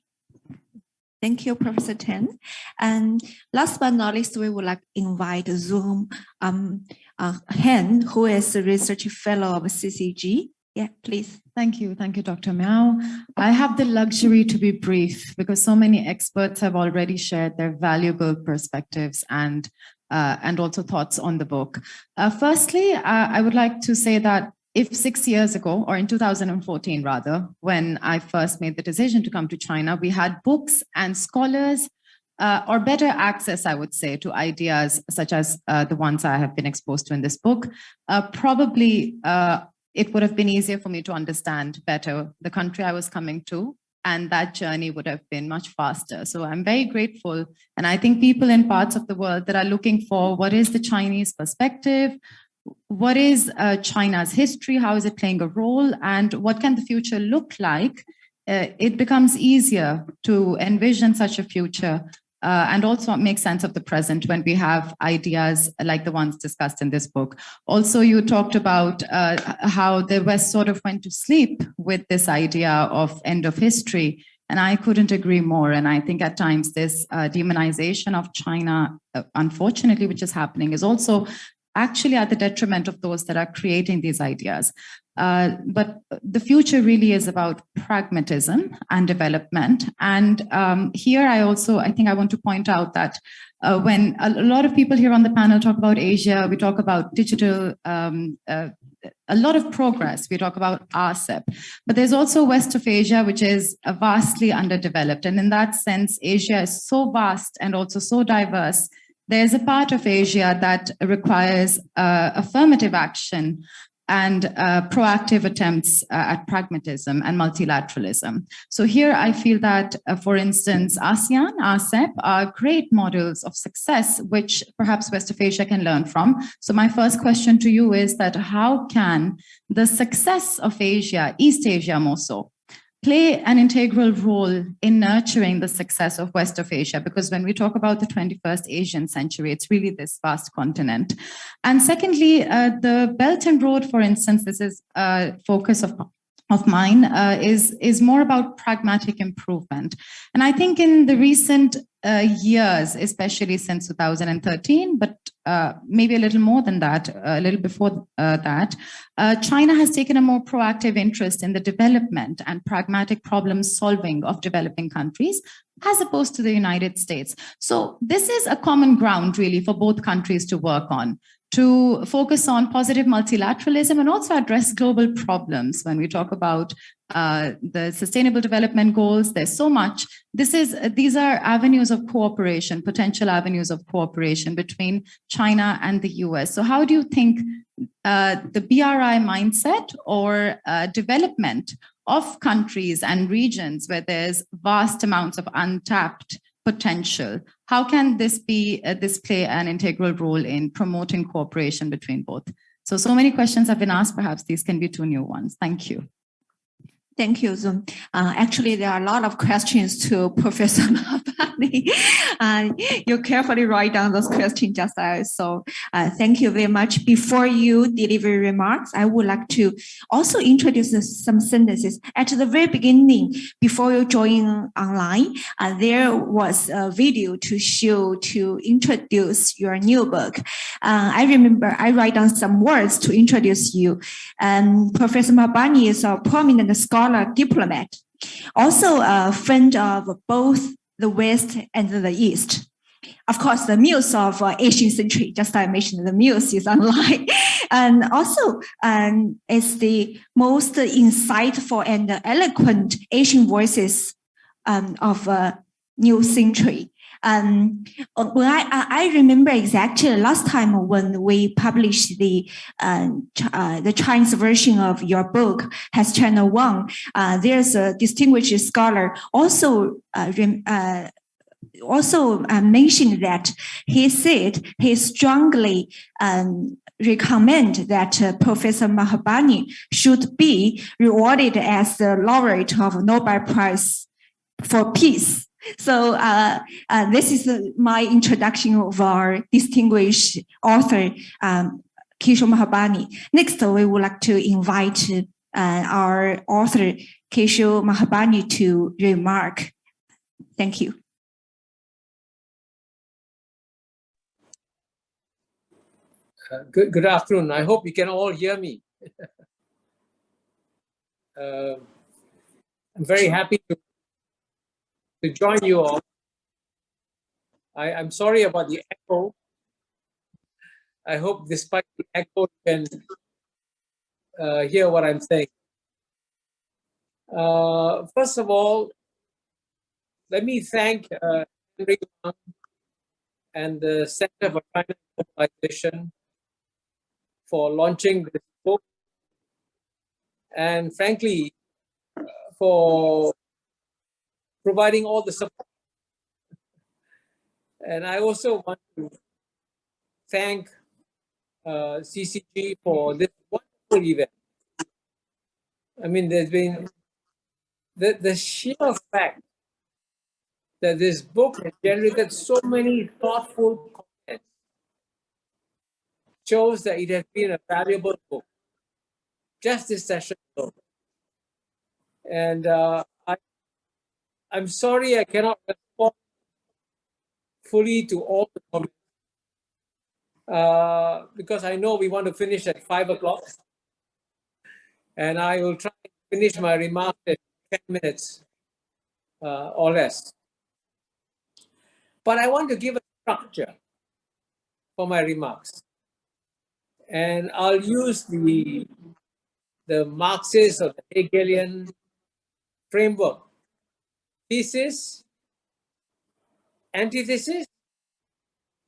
Thank you, Professor Tan. And last but not least, we would like to invite Zoom Han, who is a research fellow of CCG. Yeah, please. Thank you, Dr. Miao. I have the luxury to be brief because so many experts have already shared their valuable perspectives and also thoughts on the book. Firstly, I would like to say that if 6 years ago, or in 2014 rather, when I first made the decision to come to China, we had books and scholars, or better access, I would say, to ideas such as the ones I have been exposed to in this book, probably it would have been easier for me to understand better the country I was coming to, and that journey would have been much faster. So I'm very grateful. And I think people in parts of the world that are looking for what is the Chinese perspective, what is China's history, how is it playing a role, and what can the future look like, it becomes easier to envision such a future and also make sense of the present when we have ideas like the ones discussed in this book. Also, you talked about how the West sort of went to sleep with this idea of end of history, and I couldn't agree more. And I think at times this demonization of China, unfortunately, which is happening, is also actually at the detriment of those that are creating these ideas. But the future really is about pragmatism and development. And here I think I want to point out that when a lot of people here on the panel talk about Asia, we talk about digital, a lot of progress, we talk about RCEP, but there's also West of Asia, which is vastly underdeveloped. And in that sense, Asia is so vast and also so diverse. There's a part of Asia that requires affirmative action and proactive attempts at pragmatism and multilateralism. So here I feel that, for instance, ASEAN, RCEP are great models of success, which perhaps West of Asia can learn from. So my first question to you is that how can the success of Asia, East Asia more so, play an integral role in nurturing the success of West of Asia? Because when we talk about the 21st Asian century, it's really this vast continent. And secondly, the Belt and Road, for instance, this is a focus of mine, is more about pragmatic improvement. And I think in the recent years, especially since 2013, but maybe a little more than that, a little before that, China has taken a more proactive interest in the development and pragmatic problem solving of developing countries, as opposed to the United States. So this is a common ground really for both countries to work on, to focus on positive multilateralism and also address global problems. When we talk about the Sustainable Development Goals, there's so much. These are avenues of cooperation, potential avenues of cooperation between China and the US. So how do you think the BRI mindset or development of countries and regions where there's vast amounts of untapped potential, how can this play an integral role in promoting cooperation between both? So many questions have been asked. Perhaps these can be two new ones. Thank you. Thank you, Zoom. Actually, there are a lot of questions to Professor Mahbubani. You carefully write down those questions just as so. Thank you very much. Before you deliver remarks, I would like to also introduce some sentences. At the very beginning, before you join online, there was a video to introduce your new book. I remember I write down some words to introduce you. Professor Mahbubani is a prominent scholar, diplomat, also a friend of both the West and the East. Of course, the muse of 18th century, just I mentioned the muse is online. And also, it's the most insightful and eloquent Asian voices of a new century. When I remember exactly last time when we published the Chinese version of your book, Has China Won? There's a distinguished scholar also mentioned that he said he strongly recommend that Professor Mahbubani should be rewarded as the laureate of Nobel Prize for Peace. So this is my introduction of our distinguished author, Kishore Mahbubani. Next, we would like to invite our author, Kishore Mahbubani, to remark. Thank you. Good afternoon. I hope you can all hear me. I'm very happy to join you all. I'm sorry about the echo. I hope despite the echo, you can hear what I'm saying. First of all, let me thank Henry Kuan and the Center for China and Globalization for launching this book, and frankly, for providing all the support. And I also want to thank CCG for this wonderful event. I mean, there's been the sheer fact that this book has generated so many thoughtful comments shows that it has been a valuable book. Just this session alone. And I'm sorry I cannot respond fully to all the comments because I know we want to finish at 5 o'clock. And I will try to finish my remarks in 10 minutes or less. But I want to give a structure for my remarks. And I'll use the Marxist or the Hegelian framework. Thesis, antithesis,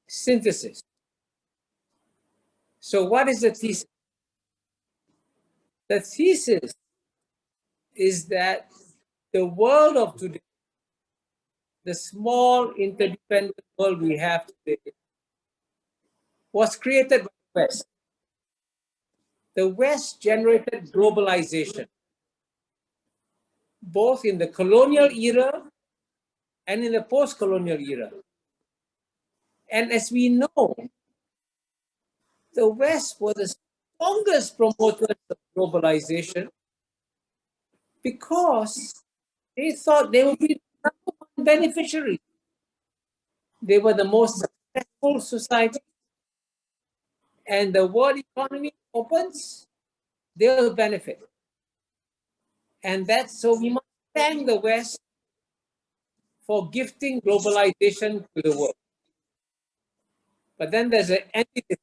synthesis. So what is the thesis? The thesis is that the world of today, the small interdependent world we have today, was created by the West. The West generated globalization, both in the colonial era and in the post-colonial era. And as we know, the West was the strongest promoters of globalization because they thought they would be the number one beneficiary. They were the most successful society, and the world economy opens, they'll benefit. And that's so we must thank the West for gifting globalization to the world. But then there's an antithesis.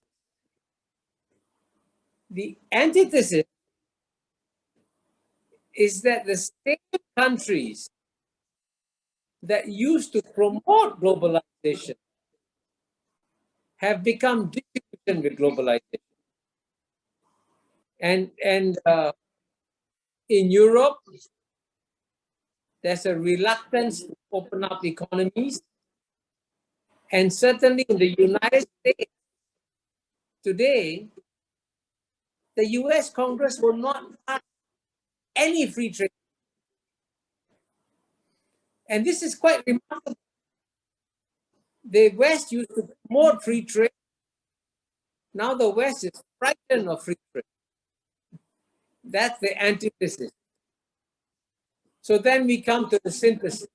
The antithesis is that the same countries that used to promote globalization have become disillusioned with globalization. And in Europe, there's a reluctance to open up economies. And certainly in the United States, today, the US Congress will not pass any free trade. And this is quite remarkable. The West used to promote free trade. Now the West is frightened of free trade. That's the antithesis. So then we come to the synthesis.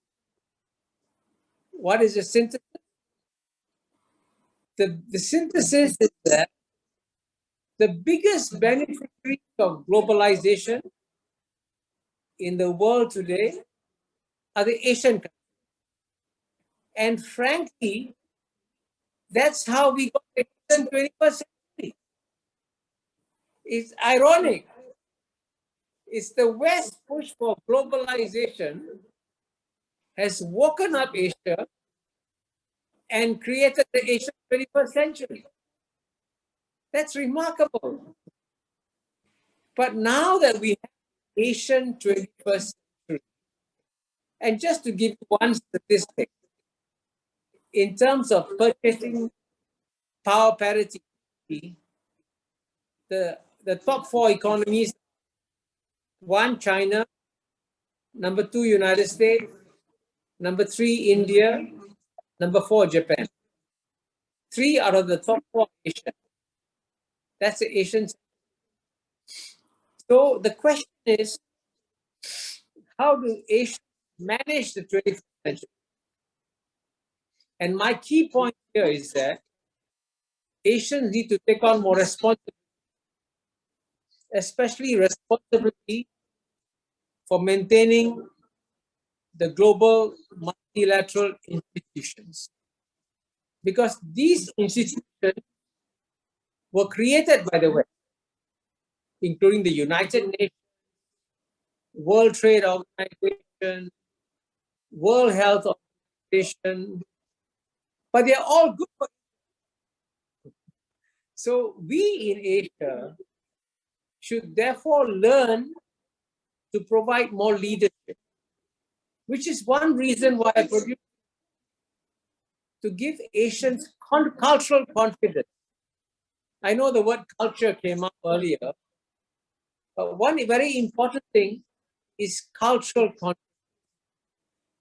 What is the synthesis? The synthesis is that the biggest beneficiaries of globalization in the world today are the Asian countries. And frankly, that's how we got the 21st century. It's ironic. It's the West push for globalization has woken up Asia and created the Asian 21st century. That's remarkable. But now that we have Asian 21st century, and just to give you one statistic, in terms of purchasing power parity, the top 4 economies, 1, China, number 2, United States, number 3, India, number 4, Japan. 3 out of the top 4 Asia. That's the Asian. So the question is, how do Asia manage the 21st century? And my key point here is that Asians need to take on more responsibility, especially responsibility for maintaining the global multilateral institutions. Because these institutions were created by the West, including the United Nations, World Trade Organization, World Health Organization, but they're all good for. So we in Asia should therefore learn to provide more leadership, which is one reason why I produced to give Asians cultural confidence. I know the word culture came up earlier, but one very important thing is cultural confidence.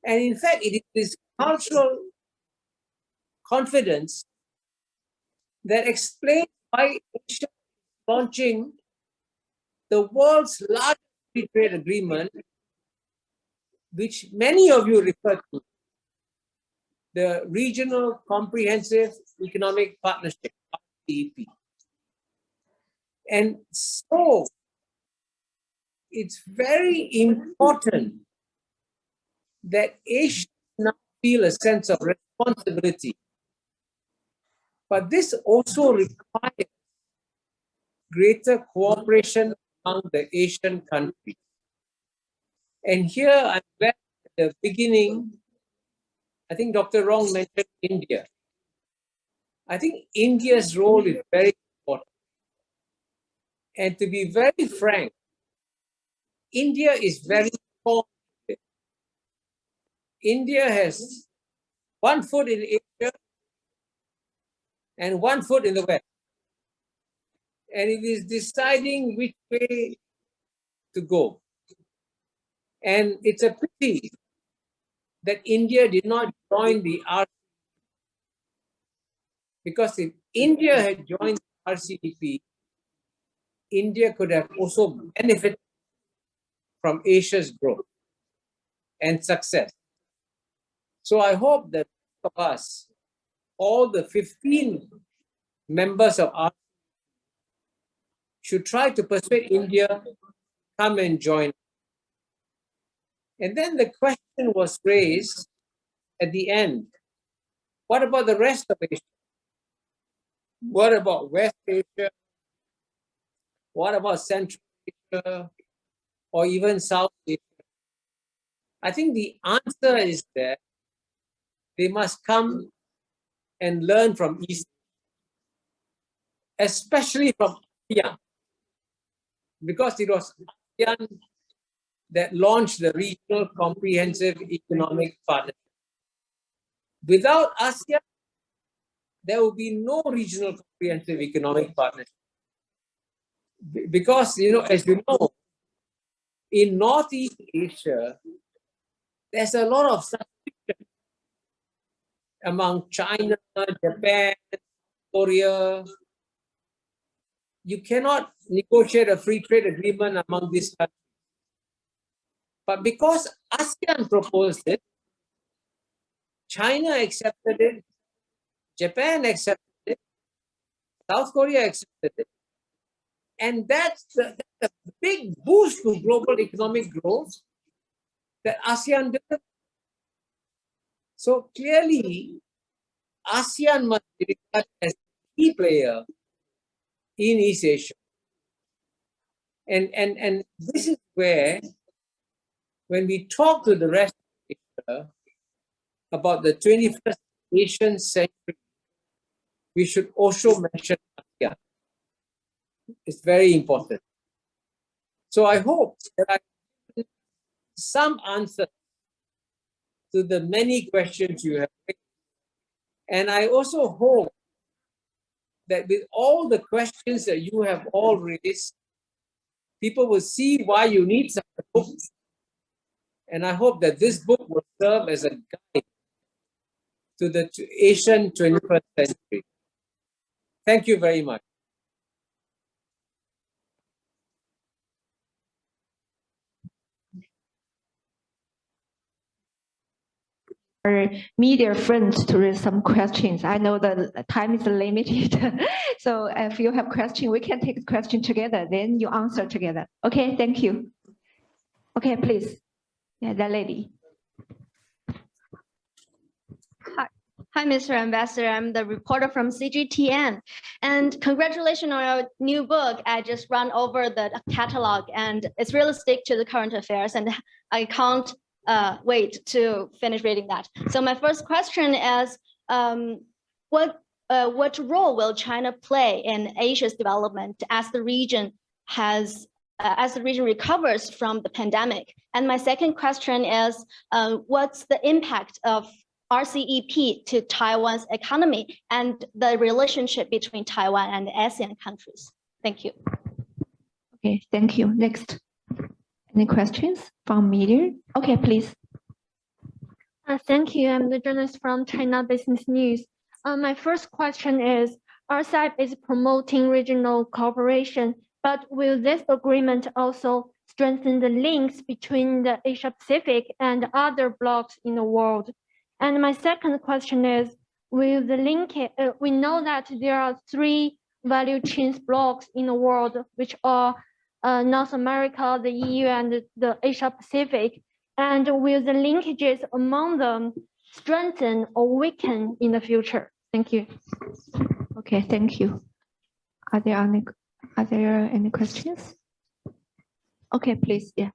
And in fact, it is this cultural confidence that explains why Asia is launching the world's largest free trade agreement, which many of you refer to, the Regional Comprehensive Economic Partnership, RCEP. And so it's very important that Asia now feel a sense of responsibility. But this also requires greater cooperation among the Asian countries. And here I'm glad at the beginning, I think Dr. Rong mentioned India. I think India's role is very important. And to be very frank, India is very strong. India has one foot in Asia and one foot in the West. And it is deciding which way to go. And it's a pity that India did not join the RCEP. Because if India had joined the RCEP, India could have also benefited from Asia's growth and success. So I hope that of us, all the 15 members of RCEP, should try to persuade India to come and join. And then the question was raised at the end, what about the rest of Asia? What about West Asia? What about Central Asia? Or even South Asia? I think the answer is that they must come and learn from East, especially from ASEAN, because it was ASEAN that launched the Regional Comprehensive Economic Partnership. Without ASEAN, there will be no Regional Comprehensive Economic Partnership. Because, as you know, in Northeast Asia, there's a lot of suspicion among China, Japan, Korea. You cannot negotiate a free trade agreement among these countries. But because ASEAN proposed it, China accepted it, Japan accepted it, South Korea accepted it, and that's the big boost to global economic growth that ASEAN did. So clearly, ASEAN must be regarded as a key player in East Asia. And this is where, when we talk to the rest of Asia about the 21st Asian century, we should also mention ASEAN. It's very important. So I hope that I give some answer to the many questions you have raised. And I also hope that with all the questions that you have all raised, people will see why you need such a book. And I hope that this book will serve as a guide to the Asian 21st century. Thank you very much. Our media friends to raise some questions. I know the time is limited. So if you have question, we can take the question together, then you answer together. Okay, thank you. Okay, please. Yeah, that lady. Hi, Mr. Ambassador. I'm the reporter from CGTN. And congratulations on your new book. I just ran over the catalog and it's really stick to the current affairs and I can't wait to finish reading that. So my first question is, what role will China play in Asia's development as the region recovers from the pandemic? And my second question is, what's the impact of RCEP to Taiwan's economy and the relationship between Taiwan and the ASEAN countries? Thank you. Okay, thank you. Next. Any questions from media? Okay, please. Thank you. I'm the journalist from China Business News. My first question is, RCEP is promoting regional cooperation, but will this agreement also strengthen the links between the Asia Pacific and other blocs in the world? And my second question is, will the linkage, we know that there are 3 value chains blocks in the world, which are North America, the EU, and the Asia Pacific. And will the linkages among them strengthen or weaken in the future? Thank you. Okay, thank you. Are there any questions? Okay, please, yeah.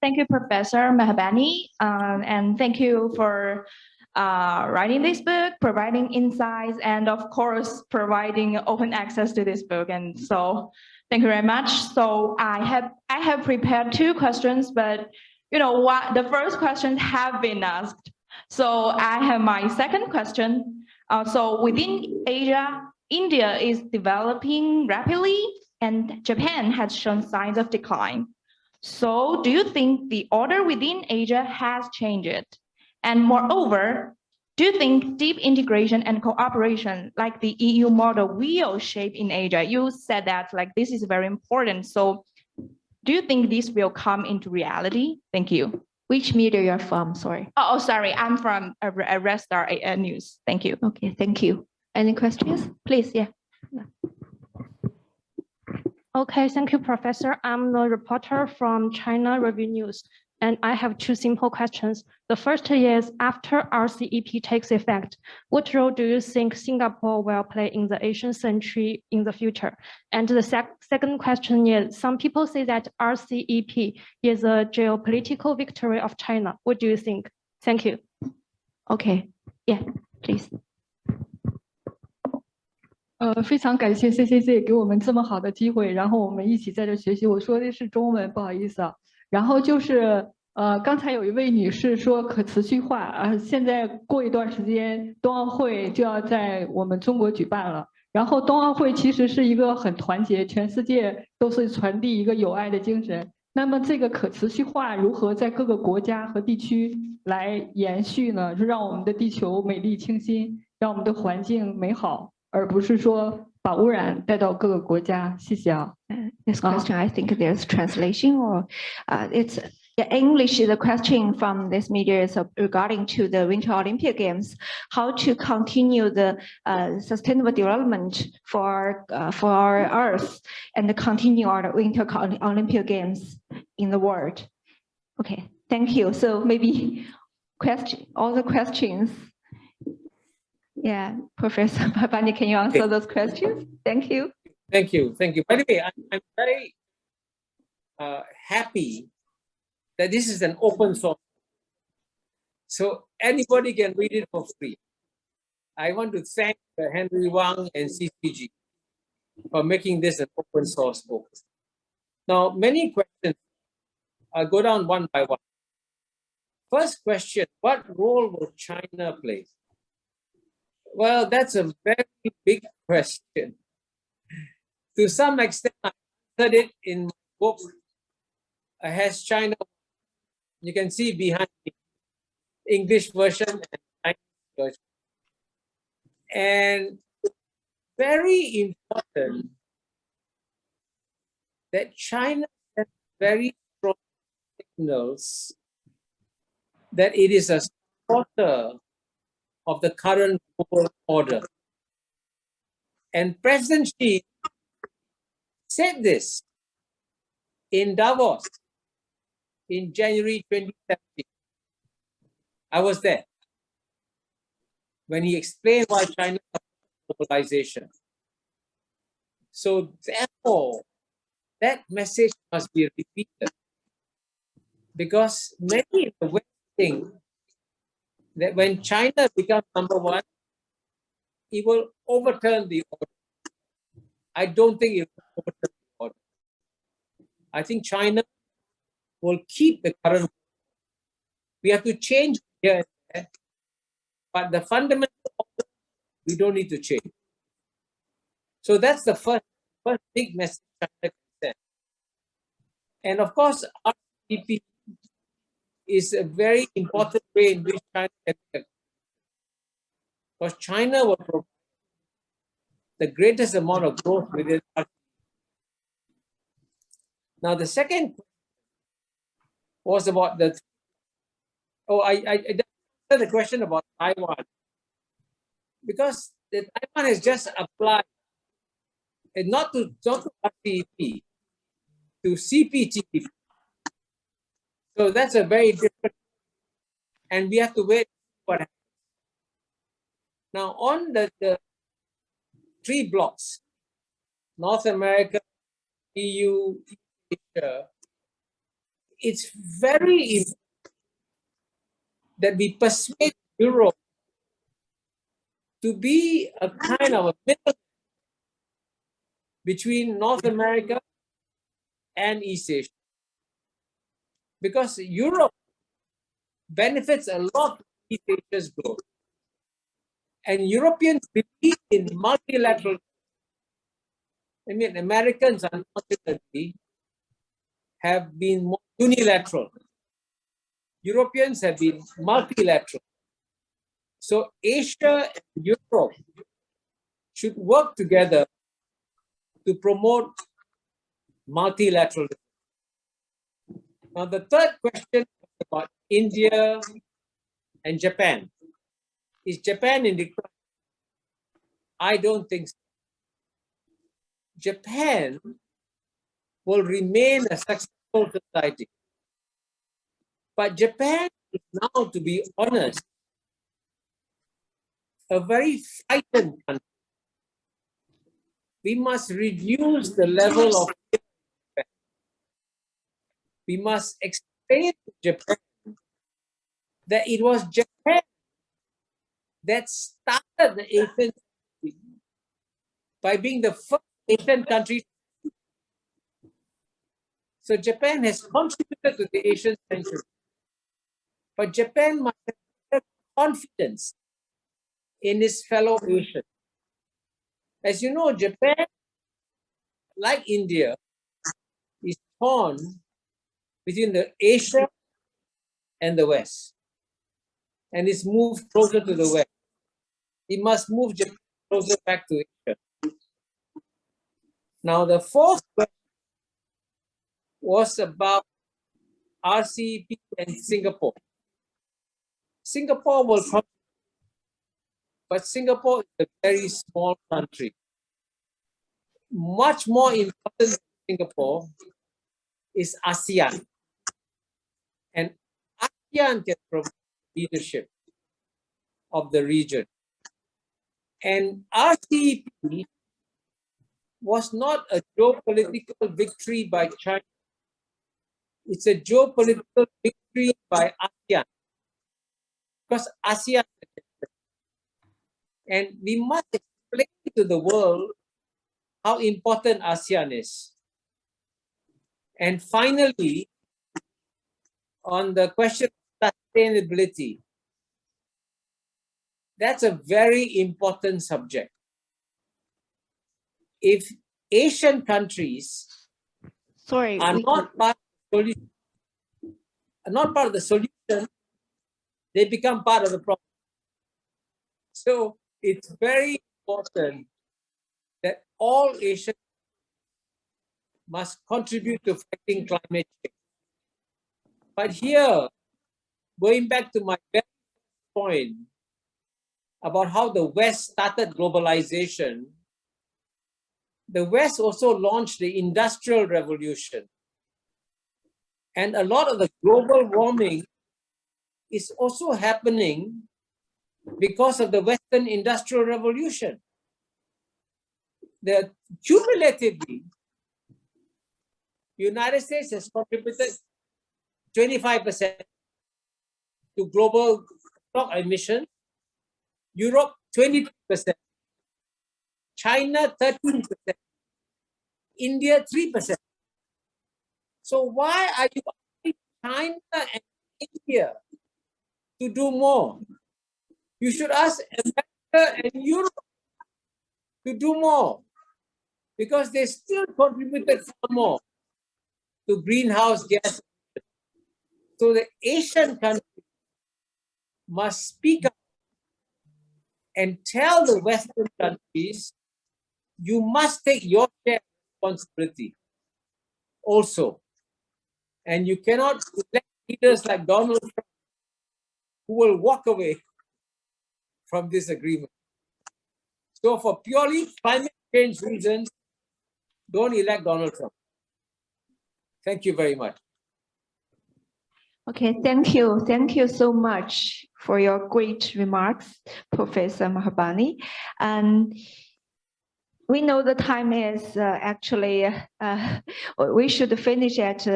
Thank you, Professor Mahbubani, and thank you for writing this book, providing insights, and of course, providing open access to this book. And so, thank you very much. So I have prepared 2 questions, but you know what? The first question have been asked. So I have my second question. So within Asia, India is developing rapidly, and Japan has shown signs of decline. So do you think the order within Asia has changed? And moreover, do you think deep integration and cooperation like the EU model will shape in Asia? You said that like this is very important. So do you think this will come into reality? Thank you. Which media you're from? Sorry. Oh, sorry. I'm from Red Star News. Thank you. Okay, thank you. Any questions? Please, yeah. Okay, thank you, Professor. I'm the reporter from China Review News, and I have 2 simple questions. The first is, after RCEP takes effect, what role do you think Singapore will play in the Asian century in the future? And the second question is, some people say that RCEP is a geopolitical victory of China. What do you think? Thank you. Okay, yeah, please. 非常感谢 CCC 给我们这么好的机会，然后我们一起在这学习。我说的是中文，不好意思啊。然后就是刚才有一位女士说可持续化现在过一段时间冬奥会就要在我们中国举办了。然后冬奥会其实是一个很团结，全世界都是传递一个友爱的精神。那么这个可持续化如何在各个国家和地区来延续呢？就让我们的地球美丽清新，让我们的环境美好。 而不是说把污染带到各个国家。谢谢啊。This question, I think there's translation or it's English. The question from this media is regarding to the Winter Olympic Games, how to continue the sustainable development for our Earth and continue our Winter Olympic Games in the world. Okay, thank you. So maybe all the questions. Yeah, Professor Mahbubani, can you answer those questions? Thank you. Thank you. Thank you. By the way, I'm very happy that this is an open source. So anybody can read it for free. I want to thank Henry Wang and CCG for making this an open source book. Now, many questions. I'll go down one by one. First question, what role will China play? Well, that's a very big question. To some extent, I answered it in my book, Has China? You can see behind me, English version and Chinese version. And very important that China has very strong signals that it is a supporter of the current global order. And President Xi said this in Davos in January 2017. I was there when he explained why China supports globalization. So therefore, that message must be repeated, because many in the West think that when China becomes number one, it will overturn the order. I don't think it will overturn the order. I think China will keep the current. We have to change here and there, but the fundamental order, we don't need to change. So that's the first big message China can send. And of course, RCEP is a very important way in which China can help. Because China will provide the greatest amount of growth within RCEP. Now, the second was about the. I answered the question about Taiwan, because the Taiwan has just applied, and not to RCEP, to CPTPP. So that's a very different, and we have to wait what happens. Now, on the three blocks, North America, EU, Asia, it's very important that we persuade Europe to be a kind of a middle between North America and East Asia. Because Europe benefits a lot from East Asia's growth. And Europeans believe in multilateral. I mean, Americans, unfortunately, have been more unilateral. Europeans have been multilateral. So Asia and Europe should work together to promote multilateralism. Now, the third question is about India and Japan. Is Japan in decline? I don't think so. Japan will remain a successful society. But Japan is now, to be honest, a very frightened country. We must reduce the level of fear in Japan. We must explain to Japan that it was Japan that started the Asian country by being the first Asian country. So Japan has contributed to the Asian century. But Japan must have confidence in its fellow Asians. As you know, Japan, like India, is torn between the Asia and the West, and it's moved closer to the West. It must move Japan closer back to Asia. Now, the fourth question was about RCEP and Singapore. Singapore will contribute, but Singapore is a very small country. Much more important than Singapore is ASEAN. And ASEAN can provide leadership of the region. And RCEP was not a geopolitical victory by China. It's a geopolitical victory by ASEAN, because ASEAN, and we must explain to the world how important ASEAN is. And finally, on the question of sustainability, that's a very important subject. If Asian countries are not part of the solution, they become part of the problem. So it's very important that all Asians must contribute to fighting climate change. But here, going back to my very first point about how the West started globalization, the West also launched the Industrial Revolution. And a lot of the global warming is also happening because of the Western Industrial Revolution. Cumulatively, United States has contributed 25% to global emissions, Europe 22%, China 13%, India 3%. So why are you asking China and India to do more? You should ask America and Europe to do more, because they still contributed far more to greenhouse gas. So the Asian countries must speak up and tell the Western countries, you must take your share of responsibility also. And you cannot elect leaders like Donald Trump who will walk away from this agreement. So for purely climate change reasons, don't elect Donald Trump. Thank you very much. Okay, thank you. Thank you so much for your great remarks, Professor Mahbubani. And we know the time is actually, we should finish at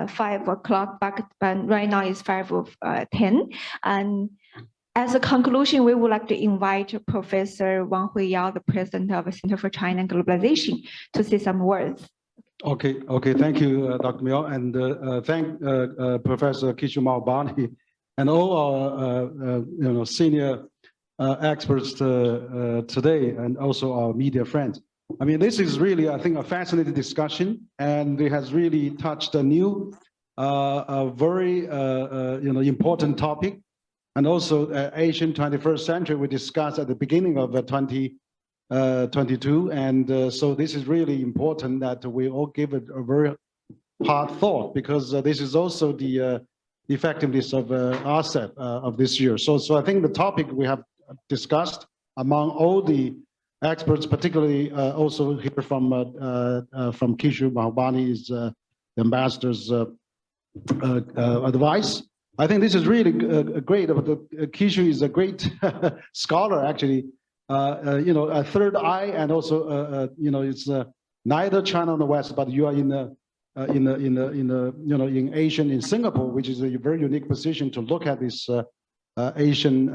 5 o'clock, but right now it's 5:10. And as a conclusion, we would like to invite Professor Wang Huiyao, the president of the Center for China and Globalization, to say some words. Okay, thank you, Dr. Miao, and thank Professor Kishore Mahbubani and all our senior experts today, and also our media friends. I mean, this is really, I think, a fascinating discussion, and it has really touched a new, very important topic, and also Asian 21st century we discussed at the beginning of 2022, and so this is really important that we all give it a very hard thought, because this is also the effectiveness of RCEP of this year. So I think the topic we have discussed among all the experts, particularly also here from Kishore Mahbubani, is the ambassador's advice. I think this is really great. Kishore is a great scholar, actually. A third eye, and also it's neither China nor the West, but you are in Asian, in Singapore, which is a very unique position to look at this Asian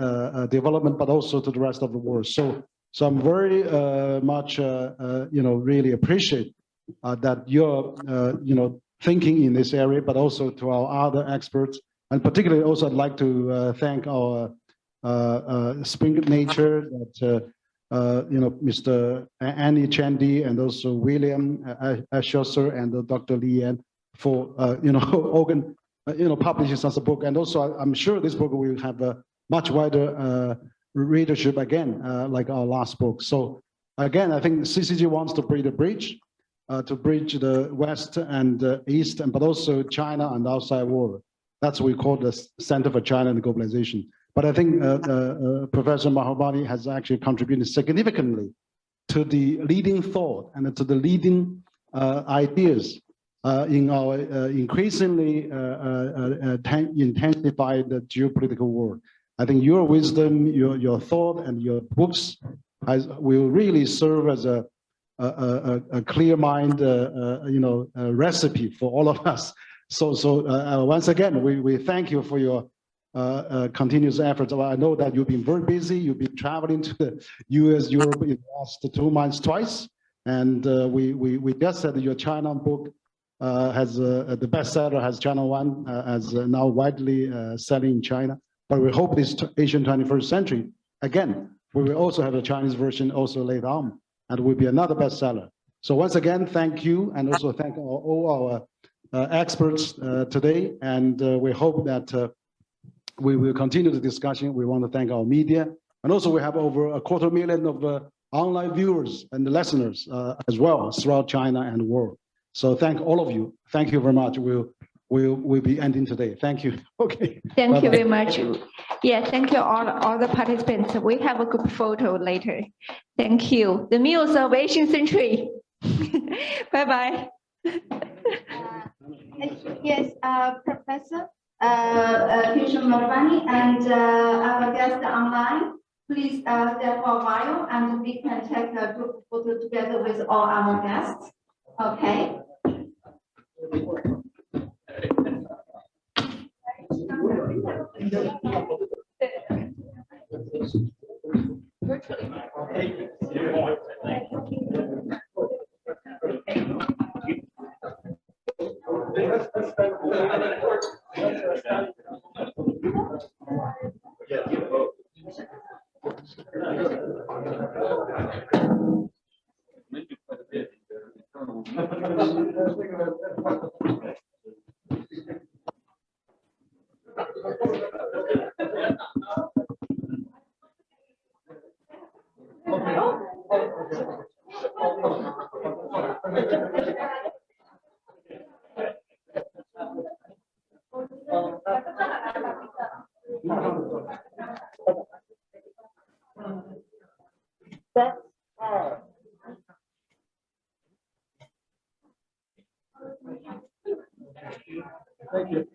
development, but also to the rest of the world. So I'm very much really appreciate that you're thinking in this area, but also to our other experts, and particularly also I'd like to thank our Spring Nature, that Mr. Annie Chandy, and also William Schosser and Dr. Li Yan for publishing such a book. And also I'm sure this book will have a much wider readership again, like our last book. So again, I think CCG wants to bridge the bridge, to bridge the West and East, but also China and outside world. That's what we call the Center for China and Globalization. But I think Professor Mahbubani has actually contributed significantly to the leading thought and to the leading ideas in our increasingly intensified geopolitical world. I think your wisdom, your thought, and your books will really serve as a a clear mind, recipe for all of us. So once again, we thank you for your continuous efforts. I know that you've been very busy. You've been traveling to the US, Europe in the last 2 months twice. And we just said that your China book has the bestseller has China One, as now widely selling in China. But we hope this Asian 21st century, again, we will also have a Chinese version also later on, and will be another bestseller. So once again, thank you, and also thank all our experts today. And we hope that we will continue the discussion. We want to thank our media, and also we have over 250,000 of online viewers and listeners as well throughout China and the world. So thank all of you. Thank you very much. We'll be ending today. Thank you. Okay. Thank Bye-bye. you very much. Yeah, thank you all the participants. We have a group photo later. Thank you. The muse of Asian century. Bye-bye. Yes, Professor Kishore Mahbubani and our guest online, please stay for a while and we can take a group photo together with all our guests. Okay. Thank you.